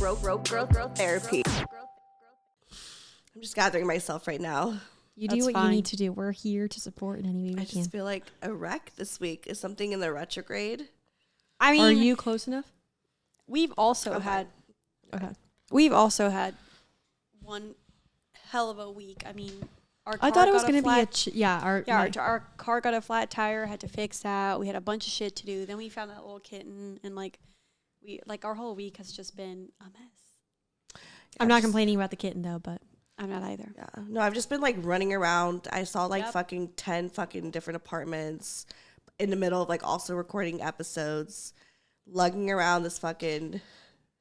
growth therapy. I'm just gathering myself right now. You do what you need to do. We're here to support in any way we can. I just feel like a wreck this week. Is something in the retrograde? I mean, are you close enough? We've also had one hell of a week. I mean, I thought it was going to be our car got a flat tire, had to fix that. We had a bunch of shit to do. Then we found that little kitten, and our whole week has just been a mess. I'm not complaining about the kitten though, but I'm not either. Yeah. No, I've just been like running around. I saw fucking 10 fucking different apartments in the middle of like also recording episodes, lugging around this fucking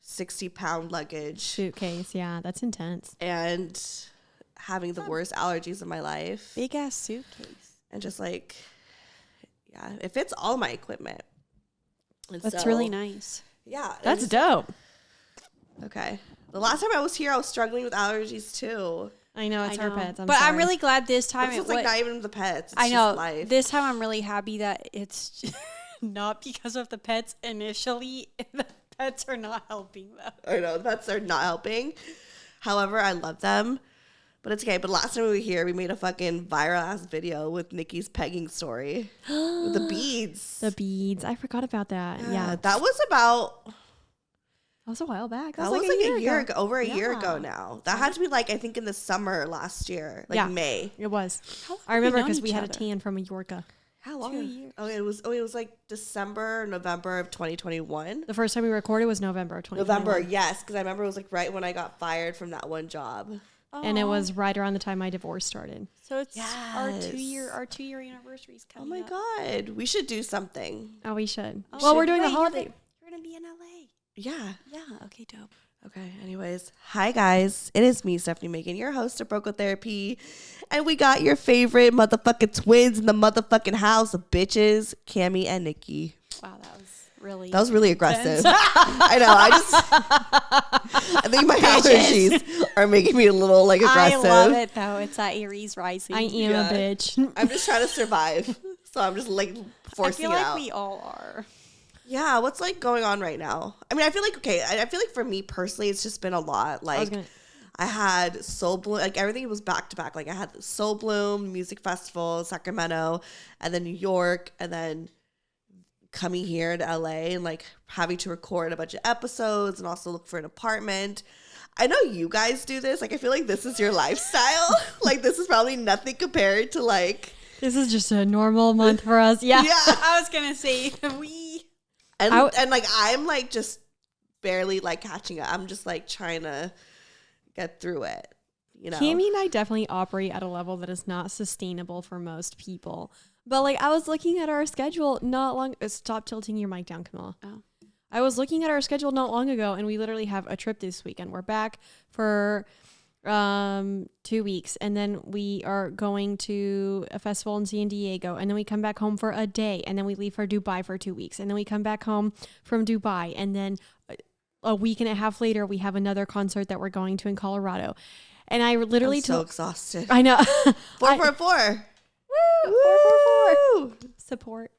60-pound luggage suitcase. Yeah, that's intense. And having the worst allergies of my life. Big ass suitcase. And just like, yeah, it fits all my equipment. And that's really nice. Yeah. That's dope. Okay. The last time I was here, I was struggling with allergies too. I know, it's our pets. I'm really glad this time. It's like not even the pets. It's I know. Just life. This time I'm really happy that it's not because of the pets initially. The pets are not helping though. I know, the pets are not helping. However, I love them. But it's okay. But last time we were here, we made a fucking viral ass video with Niki's pegging story. With the beads. The beads. I forgot about that. Yeah. That was about... That was a while back. That was like a year ago. Over a year ago now. That had to be like, I think in the summer last year. Like May. It was. I remember because we had a tan from Mallorca. How long? 2 years. Oh, it was like December, November of 2021. The first time we recorded was November of 2021. November, yes. Because I remember it was like right when I got fired from that one job. And it was right around the time my divorce started. So it's our 2 year anniversary is coming up. Oh my God. We should do something. Oh, we should. Well, we're doing the holiday. You're going to be in LA. Yeah. Yeah. Okay, dope. Okay. Anyways. Hi, guys. It is me, Stefanie Maegan, your host of Broco Therapy. And we got your favorite motherfucking twins in the motherfucking house of bitches, Cami and Niki. Wow, that was really aggressive. I know. I think my allergies are making me a little like aggressive. I love it though. It's that Aries rising. I am a bitch. I'm just trying to survive, so I'm just like forcing it out. I feel like we all are. Yeah, what's like going on right now? I mean, I feel like for me personally, it's just been a lot. Like I had Soul Bloom, like everything was back to back. Like I had Soul Bloom Music Festival, Sacramento, and then New York, and then coming here to LA and like having to record a bunch of episodes and also look for an apartment. I know you guys do this. Like I feel like this is your lifestyle. Like this is probably nothing compared to like. This is just a normal month for us. Yeah. I was gonna say and like I'm like just barely like catching up. I'm just like trying to get through it. You know, Cami and I definitely operate at a level that is not sustainable for most people. But like I was looking at our schedule not long. Stop tilting your mic down, Camilla. Oh. I was looking at our schedule not long ago, and we literally have a trip this weekend. We're back for 2 weeks, and then we are going to a festival in San Diego, and then we come back home for a day, and then we leave for Dubai for 2 weeks, and then we come back home from Dubai, and then a week and a half later we have another concert that we're going to in Colorado. And I literally I'm so exhausted. I know. 444. Woo! 444. Support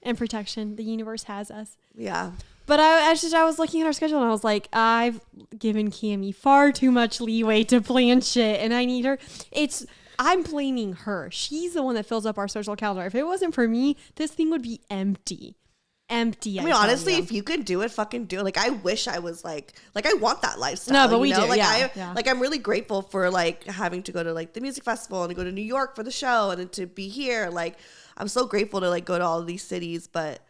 and protection. The universe has us. Yeah. But I was looking at our schedule and I was like, I've given Cami far too much leeway to plan shit, and I need her. I'm blaming her. She's the one that fills up our social calendar. If it wasn't for me, this thing would be empty. I mean, honestly, if you can do it, fucking do it. Like, I wish I was like I want that lifestyle. No, but we do. Like, yeah. Like, I'm really grateful for like having to go to like the music festival and to go to New York for the show and then to be here. Like, I'm so grateful to like go to all of these cities, but.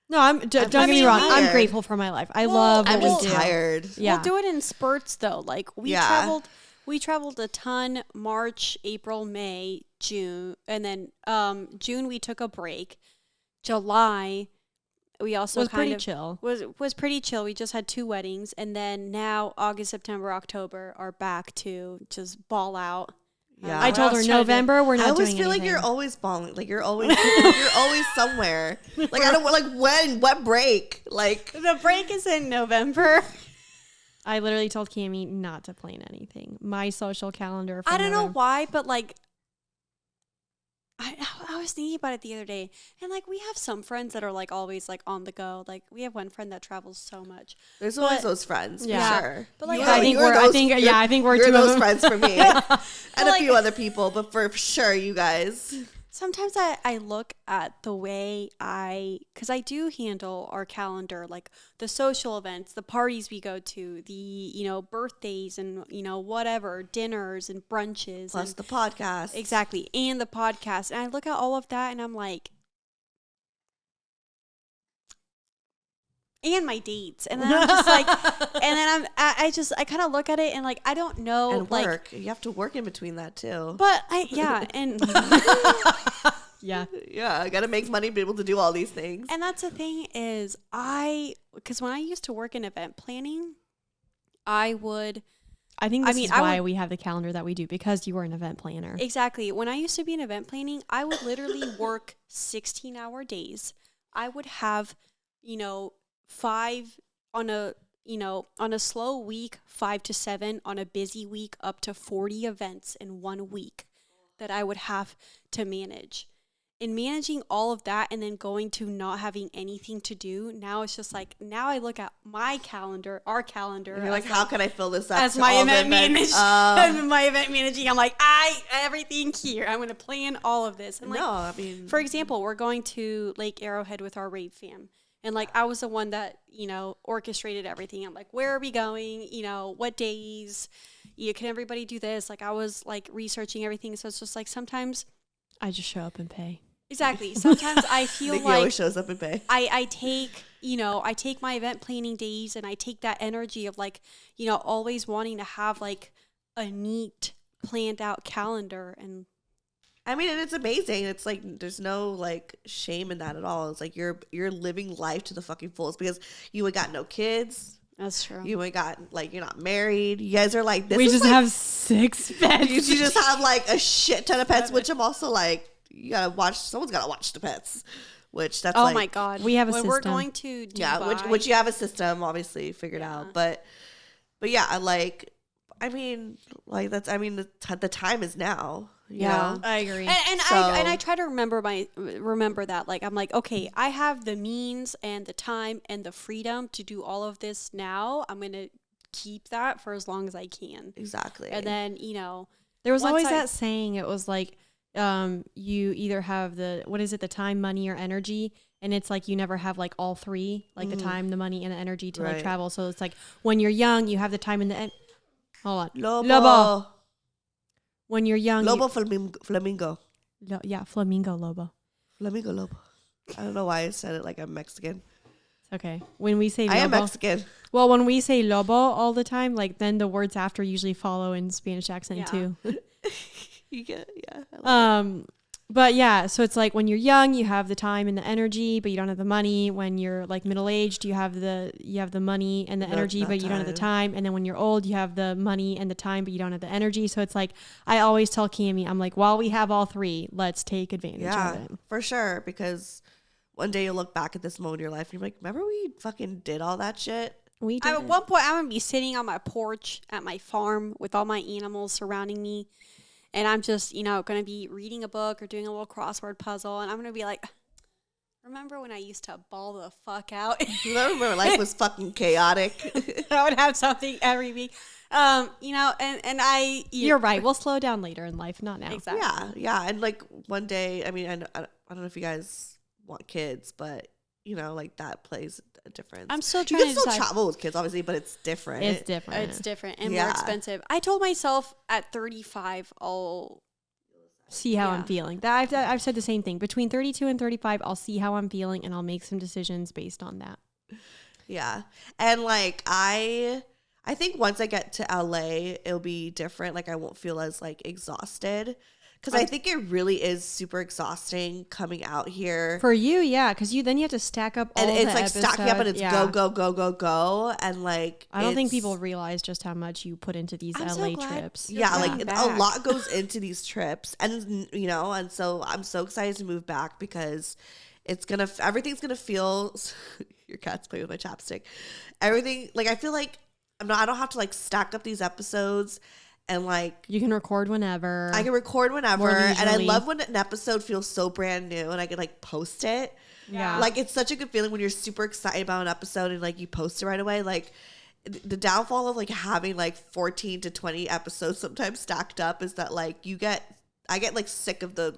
No, don't get me wrong. I'm grateful for my life. I love what we do. I'm just tired. Yeah. We'll do it in spurts though. Like we traveled a ton March, April, May, June, and then June we took a break. July we also was pretty chill. Was pretty chill. We just had 2 weddings, and then now August, September, October are back to just ball out. Yeah, I told her November we're not doing anything. I always feel like you're always balling. Like you're always somewhere. Like I don't like what break? Like the break is in November. I literally told Cami not to plan anything. My social calendar. For I don't know why, but like I was thinking about it the other day, and like we have some friends that are like always like on the go. Like we have one friend that travels so much. There's always those friends, for sure. But like, I think we're you're two those of them. friends for me, and a like, few other people, but for sure, you guys. Sometimes I look at the way because I do handle our calendar, like the social events, the parties we go to, the, birthdays and, whatever, dinners and brunches. Plus and the podcast. Exactly. And the podcast. And I look at all of that and I'm like, and my dates. And then I'm just like, and then I kind of look at it and like, I don't know. And like, work. You have to work in between that too. But and Yeah. Yeah, I got to make money to be able to do all these things. And that's the thing is because when I used to work in event planning, I think this is why we have the calendar that we do, because you were an event planner. Exactly. When I used to be in event planning, I would literally work 16-hour days. I would have, 5 on a slow week, 5 to 7, on a busy week, up to 40 events in 1 week that I would have to manage. In managing all of that and then going to not having anything to do, now it's just like, now I look at my calendar, our calendar. And you're like, how can I fill this up? As my event manager, my event managing, I'm like, everything here. I'm going to plan all of this. And like, no, I mean, for example, we're going to Lake Arrowhead with our rave fam. And like, I was the one that, orchestrated everything. I'm like, where are we going? What days? Can everybody do this? Like, I was like researching everything. So it's just like, sometimes I just show up and pay. Exactly. Sometimes I feel Niki like always shows up and pay. I take my event planning days and I take that energy of like, always wanting to have like a neat planned out calendar. And I mean, and it's amazing. It's like, there's no like shame in that at all. It's like you're living life to the fucking fullest because you ain't got no kids. That's true. You ain't got like, you're not married. You guys are like, this we is just like, have 6 pets. you just have like a shit ton of pets, which I'm also like, you gotta watch. Someone's gotta watch the pets, which that's oh my god. We have a when system. we're going to Dubai, yeah, which you have a system obviously figured out, but yeah, I mean, like that's the time is now. You know? I agree. And So- I try to remember that. Like, I'm like, okay, I have the means and the time and the freedom to do all of this now. I'm gonna keep that for as long as I can. Exactly. And then there was once always I- that saying. It was like, you either have the time, money, or energy. And it's like you never have like all three, like the time, the money, and the energy to like Right. travel. So it's like when you're young, you have the time and the hold on. Lobo. When you're young, Lobo flamingo. flamingo lobo. Flamingo lobo. I don't know why I said it like I'm Mexican. It's okay. When we say I am lobo, Mexican. well, when we say lobo all the time, like then the words after usually follow in Spanish accent Yeah. too. You get I love it. But yeah, so it's like when you're young, you have the time and the energy, but you don't have the money. When you're like middle aged, you have the money and the energy, but you don't have the time. And then when you're old, you have the money and the time, but you don't have the energy. So it's like I always tell Cami, I'm like, while we have all three, let's take advantage of it. For sure. Because one day you'll look back at this moment in your life and you're like, remember we fucking did all that shit? We did. At one point, I'm gonna be sitting on my porch at my farm with all my animals surrounding me. And I'm just, going to be reading a book or doing a little crossword puzzle. And I'm going to be like, remember when I used to bawl the fuck out? I remember life was fucking chaotic. I would have something every week. And I... You're right. We'll slow down later in life, not now. Exactly. Yeah. And like one day, I mean, I don't know if you guys want kids, but like that plays a difference. I'm still you trying can to still decide. travel with kids, obviously, but it's different. It's different. It's different and Yeah. more expensive. I told myself at 35, I'll... See how Yeah. I'm feeling. I've said the same thing. Between 32 and 35, I'll see how I'm feeling and I'll make some decisions based on that. Yeah. And like I think once I get to LA, it'll be different. Like I won't feel as like exhausted. Because I think it really is super exhausting coming out here. For you, yeah, because then you have to stack up all And it's the like stacking up and it's episodes. go. And like I don't think people realize just how much you put into these I'm so LA glad trips. you're yeah, coming like back. a lot goes into these trips. And and so I'm so excited to move back because everything's gonna feel your cat's playing with my chapstick. Everything, like I feel like I don't have to like stack up these episodes And like you can record whenever. I can record whenever, and I love when an episode feels so brand new and I can like post it. Yeah. Like it's such a good feeling when you're super excited about an episode and like you post it right away. Like the downfall of like having like 14 to 20 episodes sometimes stacked up is that like I get like sick of them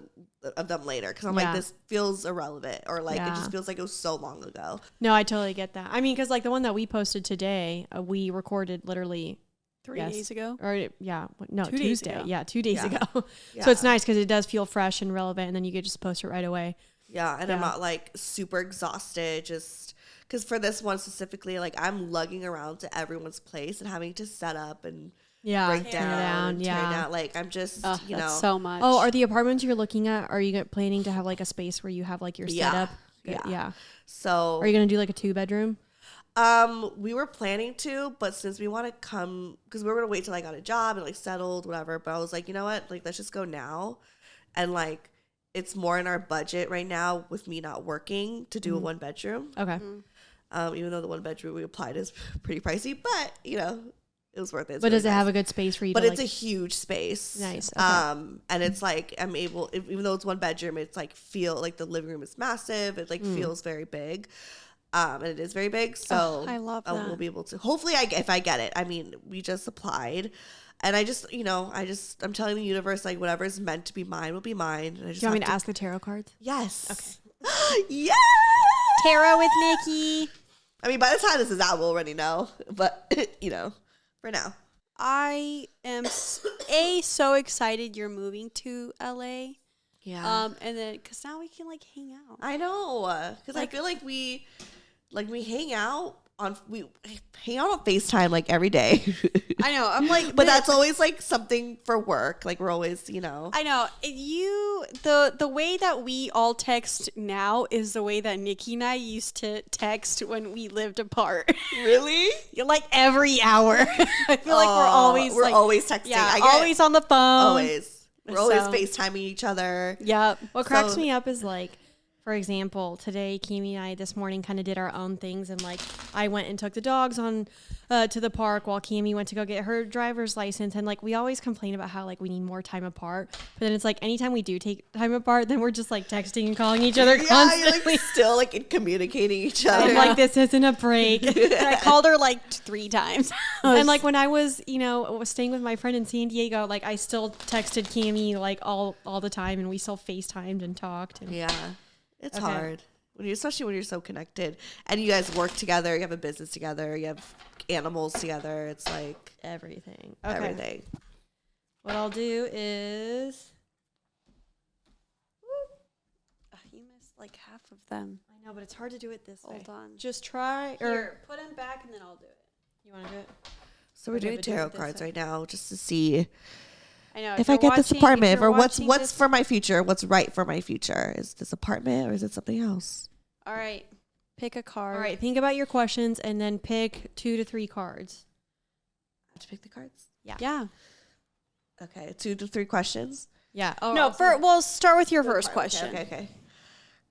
later because I'm like, this feels irrelevant, or like it just feels like it was so long ago. No, I totally get that. I mean, because like the one that we posted today, we recorded literally 3 days ago. Or Tuesday. Yeah, 2 days ago. Yeah. So it's nice because it does feel fresh and relevant, and then you could just post it right away. Yeah, and I'm not like super exhausted just because for this one specifically, like I'm lugging around to everyone's place and having to set up and break down, and tear down. Like I'm just, that's so much. Oh, are the apartments you're looking at, are you planning to have like a space where you have like your setup? Yeah. So are you going to do like a 2-bedroom? We were planning to, but since we want to come, because we were going to wait till I got a job and like settled, whatever. But I was like, you know what? Like, let's just go now. And like, it's more in our budget right now with me not working to do a 1-bedroom. Okay. Even though the 1-bedroom we applied is pretty pricey, but you know, it was worth it. But does it have a good space for you? But to it's a huge space. Nice. Okay. And it's like I'm able, even though it's 1-bedroom, it's like feel like the living room is massive. It like feels very big. And it is very big. So I love that. We'll be able to. Hopefully, if I get it. I mean, we just applied, and I'm telling the universe like whatever's meant to be mine will be mine. And I just do you want me to ask the tarot cards? Yes. Okay. Yes. Tarot with Niki. I mean, by the time this is out, we'll already know. But for now. I am so excited you're moving to LA. Yeah. And then because now we can like hang out. I know, because I feel like we hang out on FaceTime like every day. I know. I'm like, but that's always like something for work. Like we're always, I know the way that we all text now is the way that Niki and I used to text when we lived apart. Really? Like every hour. I feel like we're always texting. Yeah, always on the phone. Always. We're always FaceTiming each other. Yep. What cracks me up is like, for example, today, Cami and I this morning kind of did our own things. And like, I went and took the dogs on to the park while Cami went to go get her driver's license. And like, we always complain about how like we need more time apart. But then it's like, anytime we do take time apart, then we're just like texting and calling each other constantly. You're like still like communicating each other. I'm like, this isn't a break. I called her like 3 times. And like when I was, staying with my friend in San Diego, like I still texted Cami like all the time, and we still FaceTimed and talked. And it's hard especially when you're so connected and you guys work together, you have a business together, you have animals together. It's like everything. What I'll do is, you missed like half of them. I know, but it's hard to do it this way. Hold on. Just try Here, put them back and then I'll do it. You want to do it? So we're doing tarot cards right now just to see I know if I get this apartment, or what's for my future, what's right for my future. Is this apartment or is it something else? All right, pick a card. All right, think about your questions and then pick 2 to 3 cards. I have to pick the cards? Yeah. Okay, 2 to 3 questions? Yeah. Oh, no, we'll start with your first question. Okay.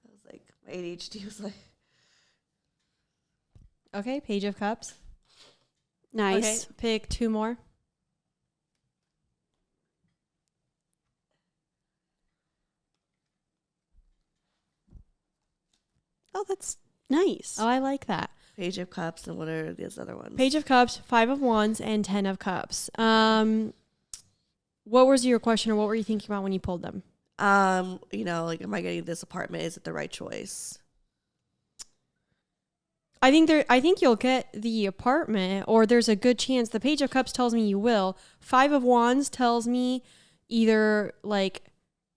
I was like, my ADHD was like. Okay, Page of Cups. Nice. Okay, pick 2 more. Oh, that's nice. Oh, I like that. Page of Cups, and what are these other ones? Page of Cups, 5 of Wands, and 10 of Cups. What was your question, or what were you thinking about when you pulled them? Like, am I getting this apartment? Is it the right choice? I think you'll get the apartment, or there's a good chance. The Page of Cups tells me you will. 5 of Wands tells me either like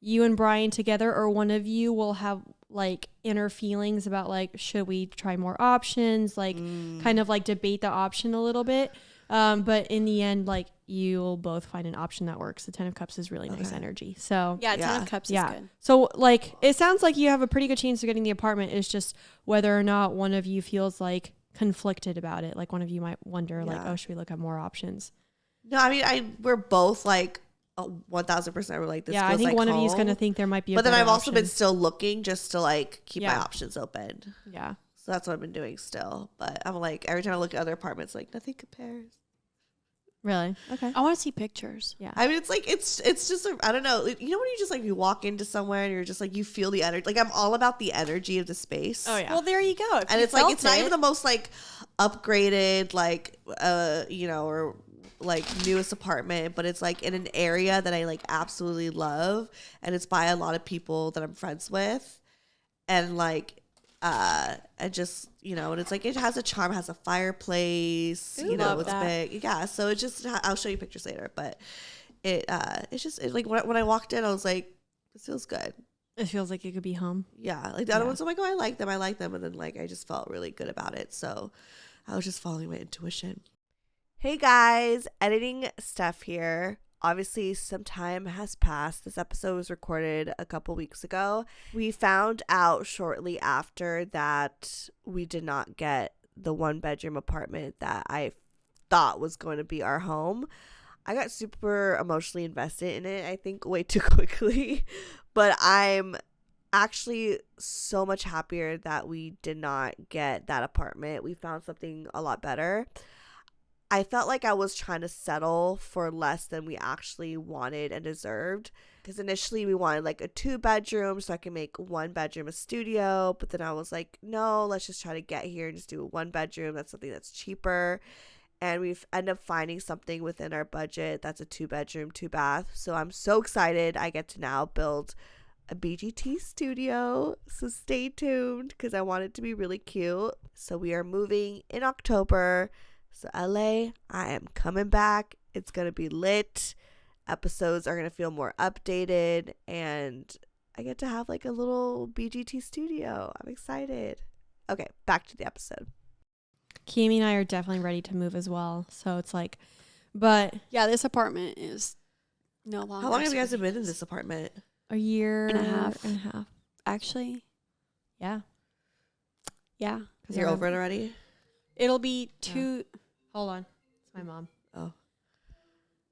you and Brian together, or one of you will have like inner feelings about like, should we try more options? Like kind of like debate the option a little bit. But in the end, like you'll both find an option that works. The 10 of Cups is really nice energy. So 10 of Cups is good. So like, it sounds like you have a pretty good chance of getting the apartment. It's just whether or not one of you feels like conflicted about it. Like one of you might wonder like, oh, should we look at more options? No, I mean, we're both like 1,000% we're like this. Yeah, I think like one of you is going to think there might be a but then I've option. also been still looking just to like keep my options open. Yeah. So that's what I've been doing still. But I'm like, every time I look at other apartments, like nothing compares. Really? Okay. I want to see pictures. Yeah. I mean, it's like it's just I don't know. You know when you just like you walk into somewhere and you're just like you feel the energy. Like I'm all about the energy of the space. Oh yeah. Well, there you go. And it's like it's not even the most like upgraded like or like newest apartment, but it's like in an area that I like absolutely love, and it's by a lot of people that I'm friends with, and like and just and it's like it has a charm, has a fireplace. Ooh, It's big, yeah. So it's just I'll show you pictures later, but it's just like when I walked in, I was like, this feels good. It feels like it could be home. Yeah, like the other ones, I'm like, oh, I like them, and then like I just felt really good about it. So I was just following my intuition. Hey guys, editing Steph here. Obviously, some time has passed. This episode was recorded a couple weeks ago. We found out shortly after that we did not get the 1-bedroom apartment that I thought was going to be our home. I got super emotionally invested in it, I think way too quickly. But I'm actually so much happier that we did not get that apartment. We found something a lot better. I felt like I was trying to settle for less than we actually wanted and deserved. Because initially we wanted like a 2-bedroom so I can make 1 bedroom a studio. But then I was like, no, let's just try to get here and just do a 1-bedroom. That's something that's cheaper. And we've ended up finding something within our budget that's a 2-bedroom, 2-bath. So I'm so excited. I get to now build a BGT studio. So stay tuned because I want it to be really cute. So we are moving in October. So LA, I am coming back. It's going to be lit. Episodes are going to feel more updated. And I get to have like a little BGT studio. I'm excited. Okay, back to the episode. Cami and I are definitely ready to move as well. So it's like, but Yeah, this apartment is no longer. How long have you guys been in this apartment? a year And a half. and a half. Actually, Yeah. yeah. You're over it already? It'll be 2. Hold on. It's my mom. Oh.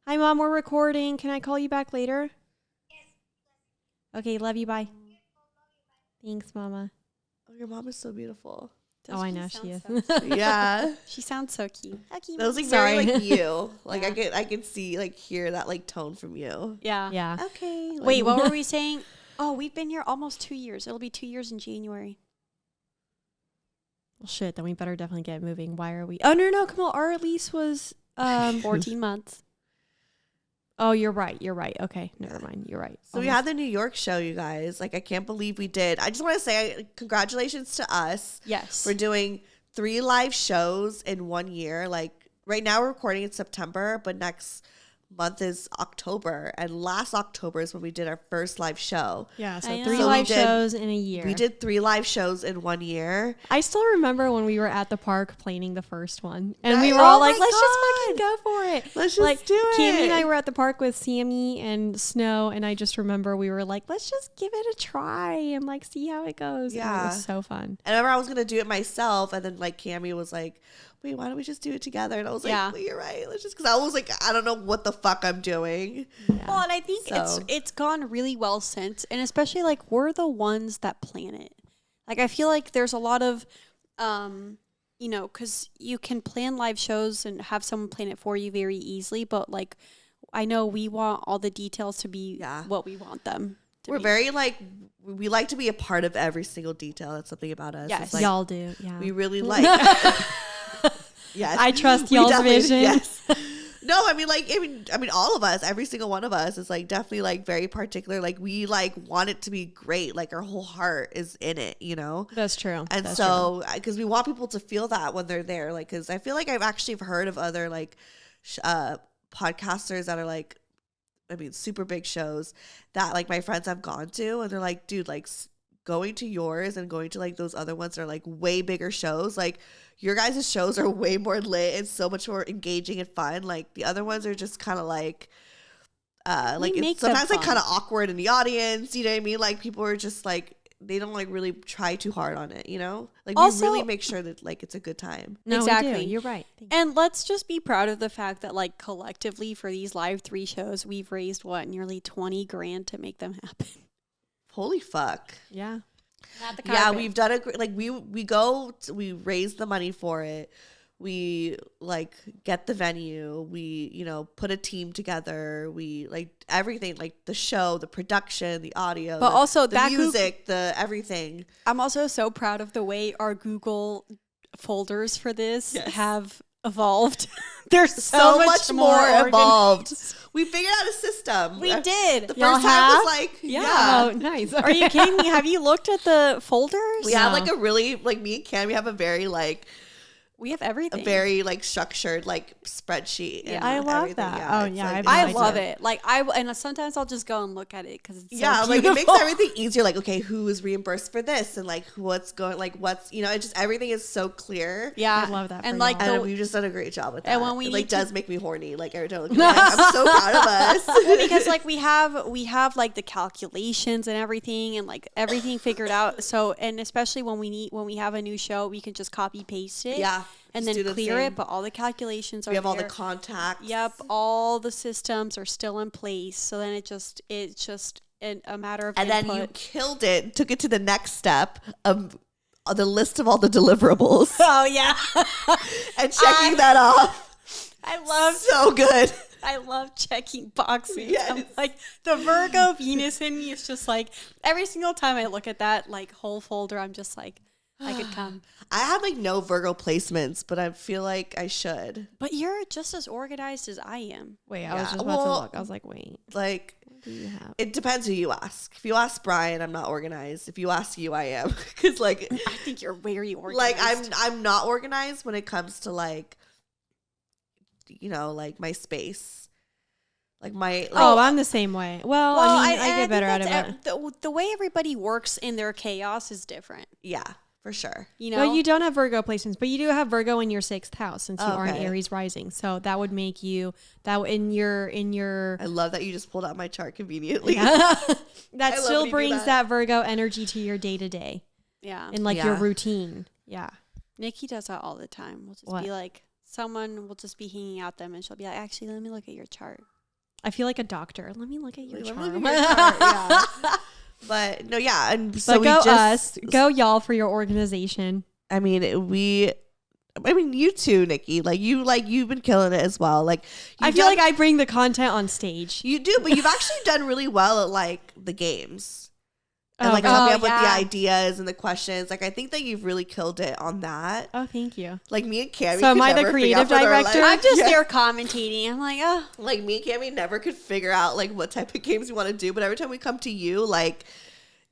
Hi, Mom. We're recording. Can I call you back later? Yes. Okay. Love you. Bye. Thanks, Mama. Oh, your mom is so beautiful. Oh, I know she is. Yeah. She sounds so cute. That was like very like you. Like Yeah. I could see like hear that like tone from you. Yeah. Yeah. Okay. Like, Wait, what were we saying? Oh, we've been here almost 2 years. It'll be 2 years in January. Well, shit. Then we better definitely get moving. Why are we? Oh, no. Come on. Our lease was 14 months. Oh, you're right. Okay. Never mind. You're right. So we had the New York show, you guys. Like I can't believe we did. I just want to say congratulations to us. Yes. For doing 3 live shows in 1 year. Like right now we're recording in September, but next month is October, and last October is when we did our first live show. Yeah, so I know. 3 So we live did- shows in a year. We did 3 live shows in 1 year. I still remember when we were at the park planning the first one, and we Nice. were all Oh like, my "Let's just God. fucking go for it! Let's just like, do it. Cami and I were at the park with Sammy and Snow, and I just remember we were like, "Let's just give it a try and like see how it goes." And Yeah. it was so fun. And I remember I was gonna do it myself, and then like Cami was like, "Wait, why don't we just do it together?" And I was like, Yeah. well, "You're right. Let's just," because I was like, I don't know what the fuck I'm doing. Yeah. Well, and I think So- it's gone really well since, and especially like we're the ones that plan it. Like I feel like there's a lot of, because you can plan live shows and have someone plan it for you very easily, but like I know we want all the details to be what we want them. We're very like we like to be a part of every single detail. That's something about us. Yes. It's like, Y'all do, yeah. we really like. Yes, I trust we y'all's definitely- vision. Yes. No, I mean, all of us, every single one of us is like definitely like very particular. Like we like want it to be great. Like our whole heart is in it, you know? That's true. And That's so, because we want people to feel that when they're there, like, because I feel like I've actually heard of other like podcasters that are like, I mean, super big shows that like my friends have gone to, and they're like, dude, like going to yours and going to like those other ones that are like way bigger shows, like your guys' shows are way more lit and so much more engaging and fun. Like the other ones are just kind of like it's sometimes like kind of awkward in the audience, you know what I mean? Like people are just like, they don't like really try too hard on it, you know? Like Also- we really make sure that like it's a good time. No, Exactly. we do. You're right. Thank you. And let's just be proud of the fact that like collectively for these live 3 shows, we've raised nearly 20 grand to make them happen. Holy fuck. Yeah. Not the Yeah, we've done we raise the money for it. we like get the venue, we, you know, put a team together, we like everything, like the show, the production, the audio, but also the music, the everything. I'm also so proud of the way our Google folders for this have evolved. They're so much more evolved. We figured out a system. We did. The first time was like, Oh, nice. Okay. Are you kidding me? Have you looked at the folders? We have like a really, like me and Cami have a very like, we have everything. A very like structured like spreadsheet. Yeah, I love that. Yeah, oh yeah, like, I love it. Like and sometimes I'll just go and look at it because it's so like it makes everything easier. Like, okay, who is reimbursed for this, and like what's going, like what's, you know, it just everything is so clear. Yeah, I love that. And like, and we've just done a great job with that. And when we it like does make me horny. Like every time I look at it, I'm so proud of us. Well, because like we have like the calculations and everything, and like everything figured out. So, and especially when we have a new show, we can just copy paste it. Yeah. And then clear it, but all the calculations are we have there. all the contacts. Yep, all the systems are still in place. So then it's just a matter of and input. then you killed it, took it to the next step of the list of all the deliverables. Oh yeah, and checking that off. I love so good. I love checking boxes. Yes. I'm like the Virgo Venus in me is just like every single time I look at that like whole folder, I'm just like, I could come. I have like no Virgo placements, but I feel like I should. But you're just as organized as I am. Wait, I was just about to look. I was like, wait. Like, what do you have? It depends who you ask. If you ask Brian, I'm not organized. If you ask you, I am. Because like, I think you're very organized. Like I'm not organized when it comes to like, you know, like my space. Like my I'm the same way. Well, I mean, I get better at it. The way everybody works in their chaos is different. Yeah. For sure. You know, well, you don't have Virgo placements, but you do have Virgo in your 6th house since you are an Okay. Aries rising. So that would make you that in your. I love that you just pulled out my chart conveniently. Yeah. That I love still when you do brings that Virgo energy to your day to day. Yeah. And like your routine. Yeah. Nikki does that all the time. We'll just be like, someone will just be hanging out them, and she'll be like, actually, let me look at your chart. I feel like a doctor. Let me look at your chart. Yeah. But no, yeah, and so go us, go y'all for your organization. I mean, you too, Nikki. You've been killing it as well. Like, I feel like I bring the content on stage. You do, but you've actually done really well at like the games and like coming up with the ideas and the questions. Like, I think that you've really killed it on that. Oh, thank you. Like me and Cami. So am I the creative director? I'm just there commentating. I'm like, oh. Like me and Cami never could figure out like what type of games we want to do, but every time we come to you, like,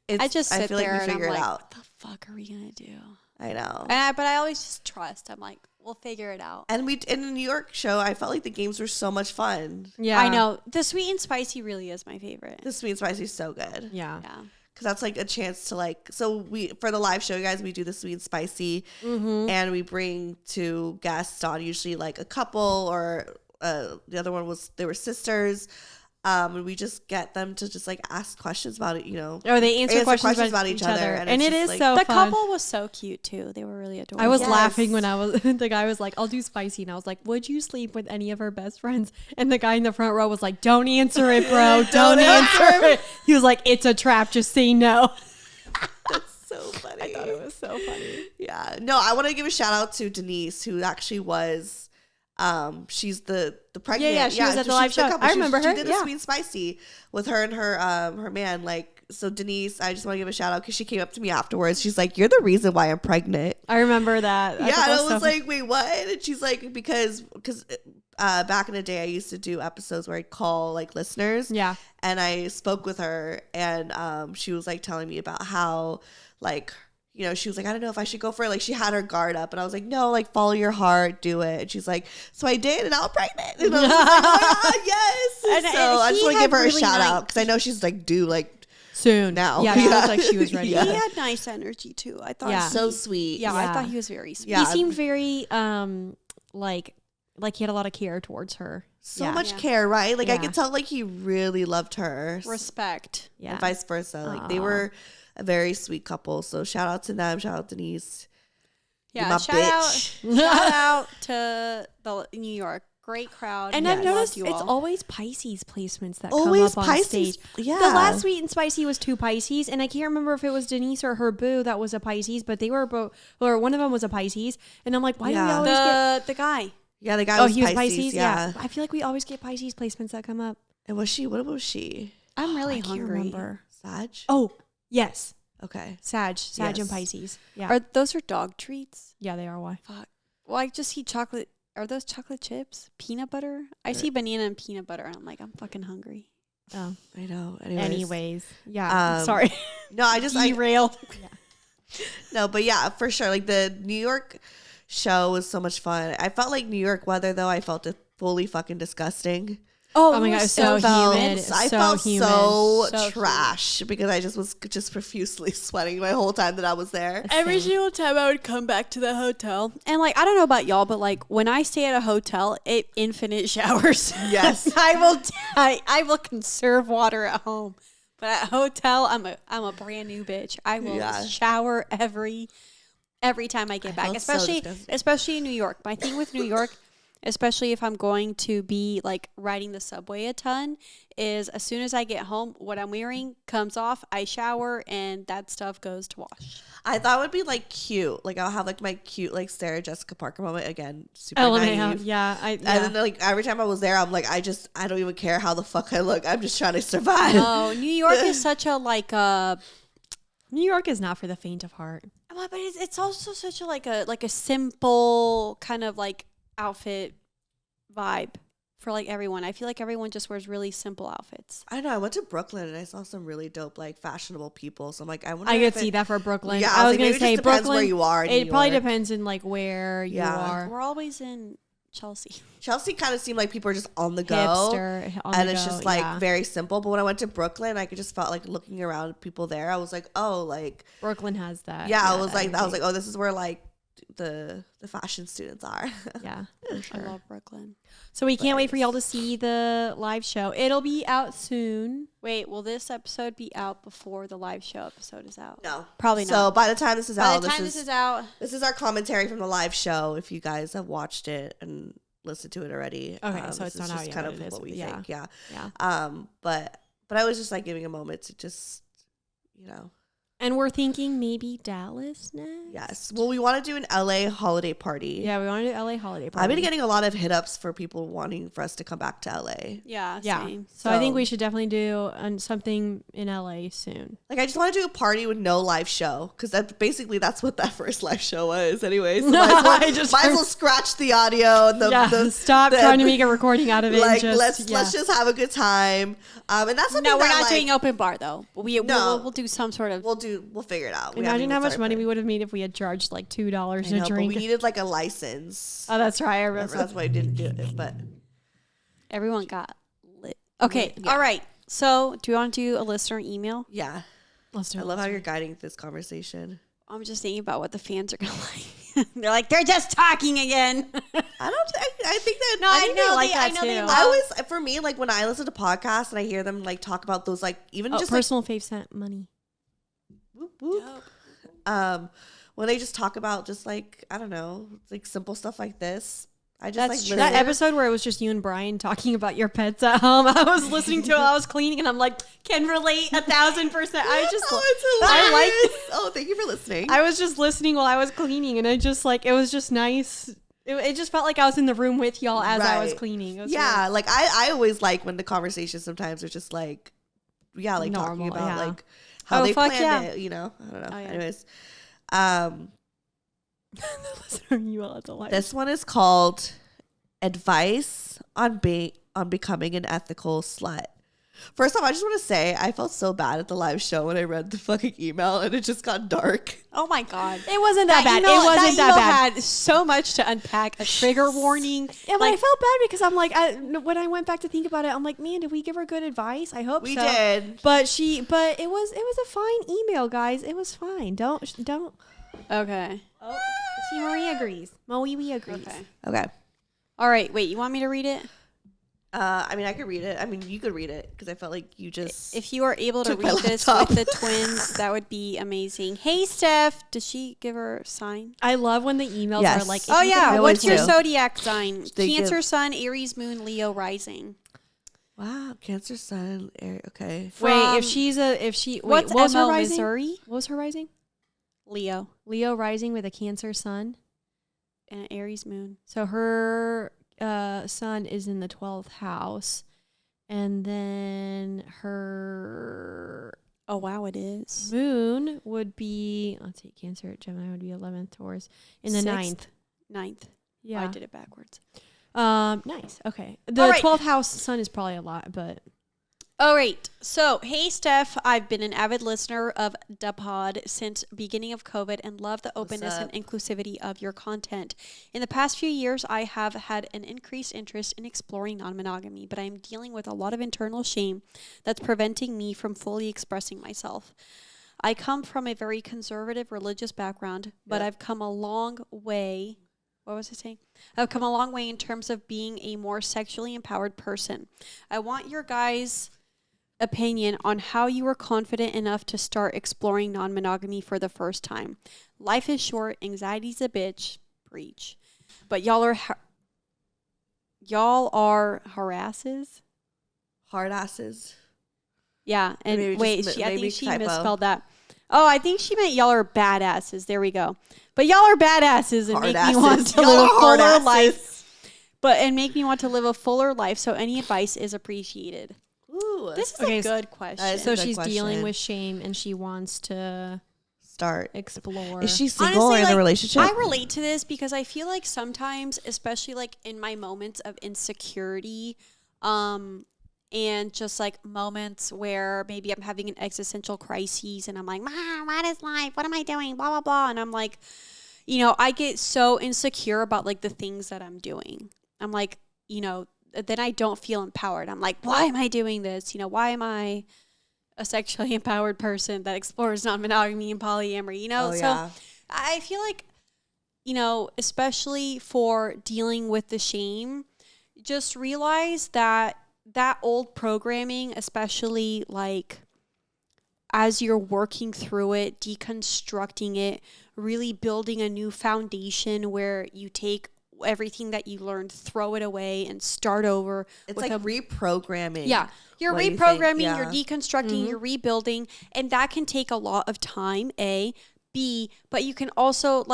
I just sit feel there like we and figure I'm it like, out. what the fuck are we gonna do? I know. But I always just trust. I'm like, we'll figure it out. And in the New York show, I felt like the games were so much fun. Yeah, I know. The sweet and spicy really is my favorite. The sweet and spicy is so good. Yeah. Because that's like a chance to like, so for the live show, guys, we do the sweet and spicy, and we bring 2 guests on, usually like a couple, or the other one they were sisters. And we just get them to just like ask questions about it, you know. Or they answer questions about each other. And it is like, so the fun. couple was so cute too. They were really adorable. I was laughing when the guy was like, I'll do spicy. And I was like, would you sleep with any of her best friends? And the guy in the front row was like, don't answer it, bro. Don't answer it. He was like, it's a trap. Just say no. That's so funny. I thought it was so funny. Yeah. No, I want to give a shout out to Denise, who actually was, she's the pregnant. Yeah, she was at the live show. I remember her. She did a sweet and spicy with her and her man. Like, so Denise, I just want to give a shout out because she came up to me afterwards. She's like, "You're the reason why I'm pregnant." I remember that. Yeah, and I was like, "Wait, what?" And she's like, because back in the day, I used to do episodes where I'd call like listeners. Yeah. And I spoke with her, and she was like telling me about how like, you know, she was like, I don't know if I should go for it. Like, she had her guard up, and I was like, no, like, follow your heart, do it. And she's like, so I did, and now I'm pregnant. And I was like, oh my God, yes. And I just want to give her a shout out because I know she's like due like soon now. Yeah, she looked like she was ready. He had nice energy too. I thought so sweet. Yeah, I thought he was very sweet. He seemed very like he had a lot of care towards her. So much care, right? Like, Yeah. I could tell like he really loved her. Respect. Yeah. And vice versa. Like, they were a very sweet couple. So shout out to them. Shout out Denise. Yeah, shout out to the New York Great crowd. And Yes. I've noticed Loved you it's all. always Pisces placements that Always come up on Pisces. stage. Yeah. The last Sweet and Spicy was 2 Pisces, and I can't remember if it was Denise or her boo that was a Pisces, but they were both, or one of them was a Pisces. And I'm like, why do we always get the guy? Yeah, the guy was he was Pisces. Pisces? Yeah. I feel like we always get Pisces placements that come up. And was she? What was she? I'm really I can't hungry. remember. Sag? Oh, yes. Okay. Sag Yes. and Pisces. Yeah. Are those dog treats? Yeah, they are. Why? Fuck. Well, I just eat chocolate. Are those chocolate chips? Peanut butter? I see banana and peanut butter, and I'm like, I'm fucking hungry. Oh. I know. Anyways. Yeah. Sorry. No, I just Derailed. No, but yeah, for sure. Like the New York show was so much fun. I felt like New York weather though. I felt it fully fucking disgusting. Oh my God, it was so humid. I So felt humid. so trash because I was profusely sweating my whole time that I was there. Every single time I would come back to the hotel, and like I don't know about y'all, but like when I stay at a hotel, it infinite showers. Yes. I will conserve water at home, but at hotel, I'm a brand new bitch. I will shower every time I get back, especially in New York. My thing with New York, especially if I'm going to be like riding the subway a ton, is as soon as I get home, what I'm wearing comes off, I shower, and that stuff goes to wash. I thought it would be like cute. Like I'll have like my cute like Sarah Jessica Parker moment again. Super naive. Yeah. And then like every time I was there, I'm like, I don't even care how the fuck I look. I'm just trying to survive. Oh, New York is such a like New York is not for the faint of heart. But it's also such a like a simple kind of like outfit vibe for like everyone. I feel like everyone just wears really simple outfits. I know. I went to Brooklyn and I saw some really dope like fashionable people. So I'm like, I could see that for Brooklyn. Yeah, I was gonna say depends Brooklyn. where you are. It probably depends in like where you are. We're always in Chelsea. Chelsea kind of seemed like people are just on the go, Hipster, and it's just like very simple. But when I went to Brooklyn, I could just felt like looking around people there. I was like, oh, like Brooklyn has that. Yeah, I was like, oh, this is where like the fashion students are. Yeah, for sure. I love Brooklyn. So we can't wait for y'all to see the live show. It'll be out soon. Wait, will this episode be out before the live show episode is out? No, probably not. So by the time this is out, this is our commentary from the live show. If you guys have watched it and listened to it already, okay, so it's not out yet. Kind of what we think, yeah. But I was just like giving a moment to just, And we're thinking maybe Dallas next. Yes. Well, we want to do an LA holiday party. Yeah, we want to do LA holiday party. I've been getting a lot of hit ups for people wanting for us to come back to LA. Yeah. Same. So I think we should definitely do something in LA soon. Like, I just want to do a party with no live show because that's what that first live show was, anyway. So might as well scratch the audio and stop trying to make a recording out of it. Like, let's just have a good time. And that's something. No, we're not doing open bar though. We'll do some sort of. We'll figure it out. Imagine how much money we would have made if we had charged like $2 a drink. But we needed like a license. Oh, that's right. I remember. That's why I didn't do it. But everyone got lit. Okay. Yeah. All right. So, do you want to do a listener email? Yeah. Let's do it. I love how you're guiding this conversation. I'm just thinking about what the fans are gonna like. They're like, they're just talking again. I think that. No, I know that too. I always, for me, like when I listen to podcasts and I hear them like talk about those, like even just personal fave sent money. Whoop, whoop. When they just talk about just like, I don't know, like simple stuff like this. I just that episode where it was just you and Brian talking about your pets at home. I was listening to it. I was cleaning and I'm like, can relate 1,000%. I just, thank you for listening. I was just listening while I was cleaning and I just like, it was just nice. It just felt like I was in the room with y'all as I was cleaning. It was like I always like when the conversations sometimes are just like, like normal, talking about like how they planned it, I don't know. Anyways, this one is called Advice on Becoming an Ethical Slut. First off, I just want to say I felt so bad at the live show when I read the fucking email and it just got dark. Oh my God. It wasn't that bad. It wasn't that bad. Had so much to unpack, a trigger warning. Yeah, but I felt bad because I'm like, when I went back to think about it, I'm like, man, did we give her good advice? I hope we did. But it was a fine email, guys. It was fine. Don't. Okay. Oh, see, Marie agrees. Moe agrees. Okay. All right. Wait, you want me to read it? I mean, I could read it. I mean, you could read it because I felt like you just. If you are able to read this with the twins, that would be amazing. Hey, Steph, does she give her sign? I love when the emails are like, oh yeah, what's your do. zodiac sign? Cancer, Sun, Aries, Moon, Leo, Rising. Wow, Cancer, Sun, Aries. Okay. What was her rising? Missouri? What was her rising? Leo. Leo rising with a Cancer sun and Aries moon. So her sun is in the 12th house, and then her it is. Moon would be, let's see, Cancer, Gemini would be 11th, Taurus in the 9th. 9th. Yeah, I did it backwards. Nice. Okay, the 12th house sun is probably a lot, but. All right. So, hey, Steph, I've been an avid listener of the pod since beginning of COVID and love the openness and inclusivity of your content. In the past few years, I have had an increased interest in exploring non-monogamy, but I am dealing with a lot of internal shame that's preventing me from fully expressing myself. I come from a very conservative religious background, but I've come a long way. What was I saying? I've come a long way in terms of being a more sexually empowered person. I want your guys' opinion on how you were confident enough to start exploring non-monogamy for the first time. Life is short, anxiety's a bitch, preach. But y'all are harasses? Hard asses. Yeah, and I think she misspelled that. Oh, I think she meant y'all are badasses. There we go. But y'all are badasses and make me want to live a fuller life. And make me want to live a fuller life, so any advice is appreciated. Ooh, this is a good question. So she's dealing with shame and she wants to explore. Is she single or in a relationship? I relate to this because I feel like sometimes, especially like in my moments of insecurity, and just like moments where maybe I'm having an existential crisis and I'm like, Mom, what is life? What am I doing? Blah, blah, blah. And I'm like, I get so insecure about like the things that I'm doing. I'm like, then I don't feel empowered. I'm like, why am I doing this? Why am I a sexually empowered person that explores non-monogamy and polyamory? So I feel like, especially for dealing with the shame, just realize that old programming, especially like as you're working through it, deconstructing it, really building a new foundation where you take everything that you learned, throw it away and start over. It's like reprogramming. Yeah. You're reprogramming, you're deconstructing, you're rebuilding, and that can take a lot of time, A. B, but you can also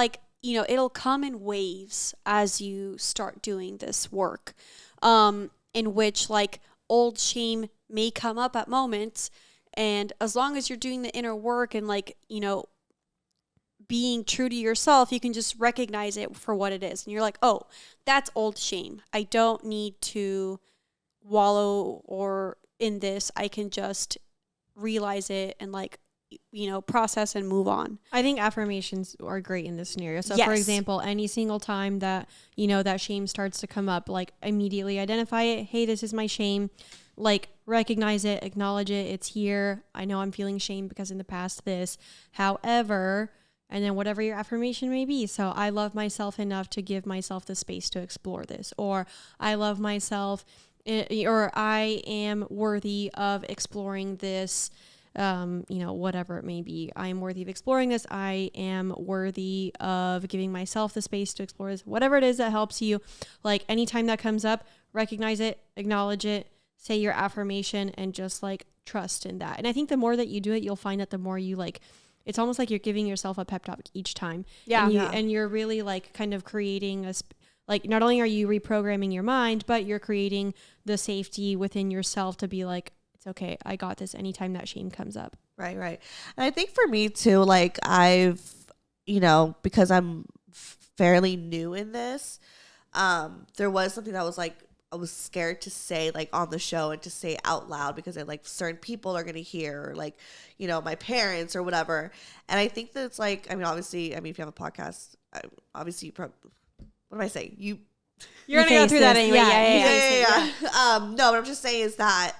it'll come in waves as you start doing this work. In which like old shame may come up at moments, and as long as you're doing the inner work and being true to yourself, you can just recognize it for what it is, and you're like, oh, that's old shame. I don't need to wallow or in this. I can just realize it and process and move on. I think affirmations are great in this scenario. So for example, any single time that, that shame starts to come up, immediately identify it. Hey, this is my shame. Recognize it, acknowledge it. It's here. I know I'm feeling shame because in the past this, however, and then whatever your affirmation may be. So I love myself enough to give myself the space to explore this, or I love myself, or I am worthy of exploring this. Whatever it may be, I am worthy of exploring this. I am worthy of giving myself the space to explore this. Whatever it is that helps you, anytime that comes up, recognize it, acknowledge it, say your affirmation, and just trust in that. And I think the more that you do it, you'll find that the more you it's almost like you're giving yourself a pep talk each time. Yeah. And you're really kind of creating not only are you reprogramming your mind, but you're creating the safety within yourself to be it's okay, I got this anytime that shame comes up. Right. And I think for me too, I've, because I'm fairly new in this, there was something that was I was scared to say on the show and to say out loud because certain people are going to hear or my parents or whatever. And I think that it's obviously, if you have a podcast, obviously you probably, what am I saying? You're going to go through that anyway. Yeah. No, what I'm just saying is that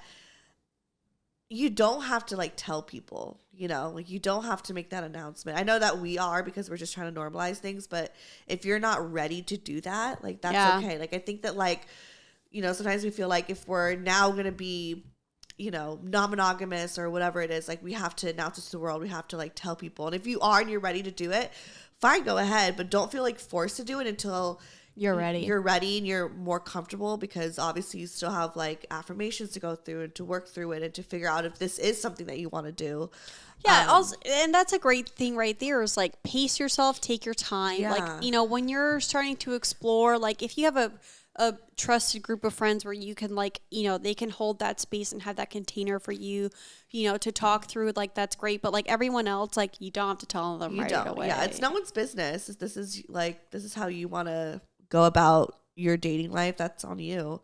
you don't have to tell people, you don't have to make that announcement. I know that we are because we're just trying to normalize things, but if you're not ready to do that, that's okay. I think that you know, sometimes we feel like if we're now going to be, you know, non-monogamous or whatever it is, like we have to announce it to the world. We have to like tell people. And if you are and you're ready to do it, fine, go ahead. But don't feel like forced to do it until you're ready. You're ready and you're more comfortable, because obviously you still have like affirmations to go through and to work through it and to figure out if this is something that you want to do. Yeah, also, and that's a great thing right there is like pace yourself, take your time. Yeah. Like, you know, when you're starting to explore, like if you have a trusted group of friends where you can like, you know, they can hold that space and have that container for you, you know, to talk through, like that's great. But like everyone else, like you don't have to tell them right away. Yeah, it's no one's business. This is how you want to go about your dating life. That's on you.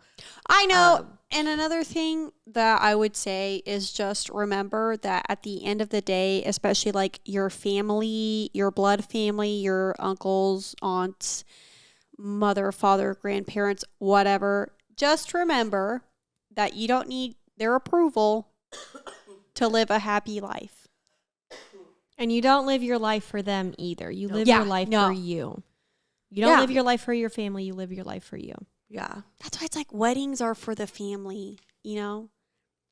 I know. And another thing that I would say is just remember that at the end of the day, especially like your family, your blood family, your uncles, aunts, mother, father, grandparents, whatever, just remember that you don't need their approval to live a happy life. And you don't live your life for them either. You live your life for you. You don't live your life for your family. You live your life for you. Yeah. That's why it's like weddings are for the family, you know?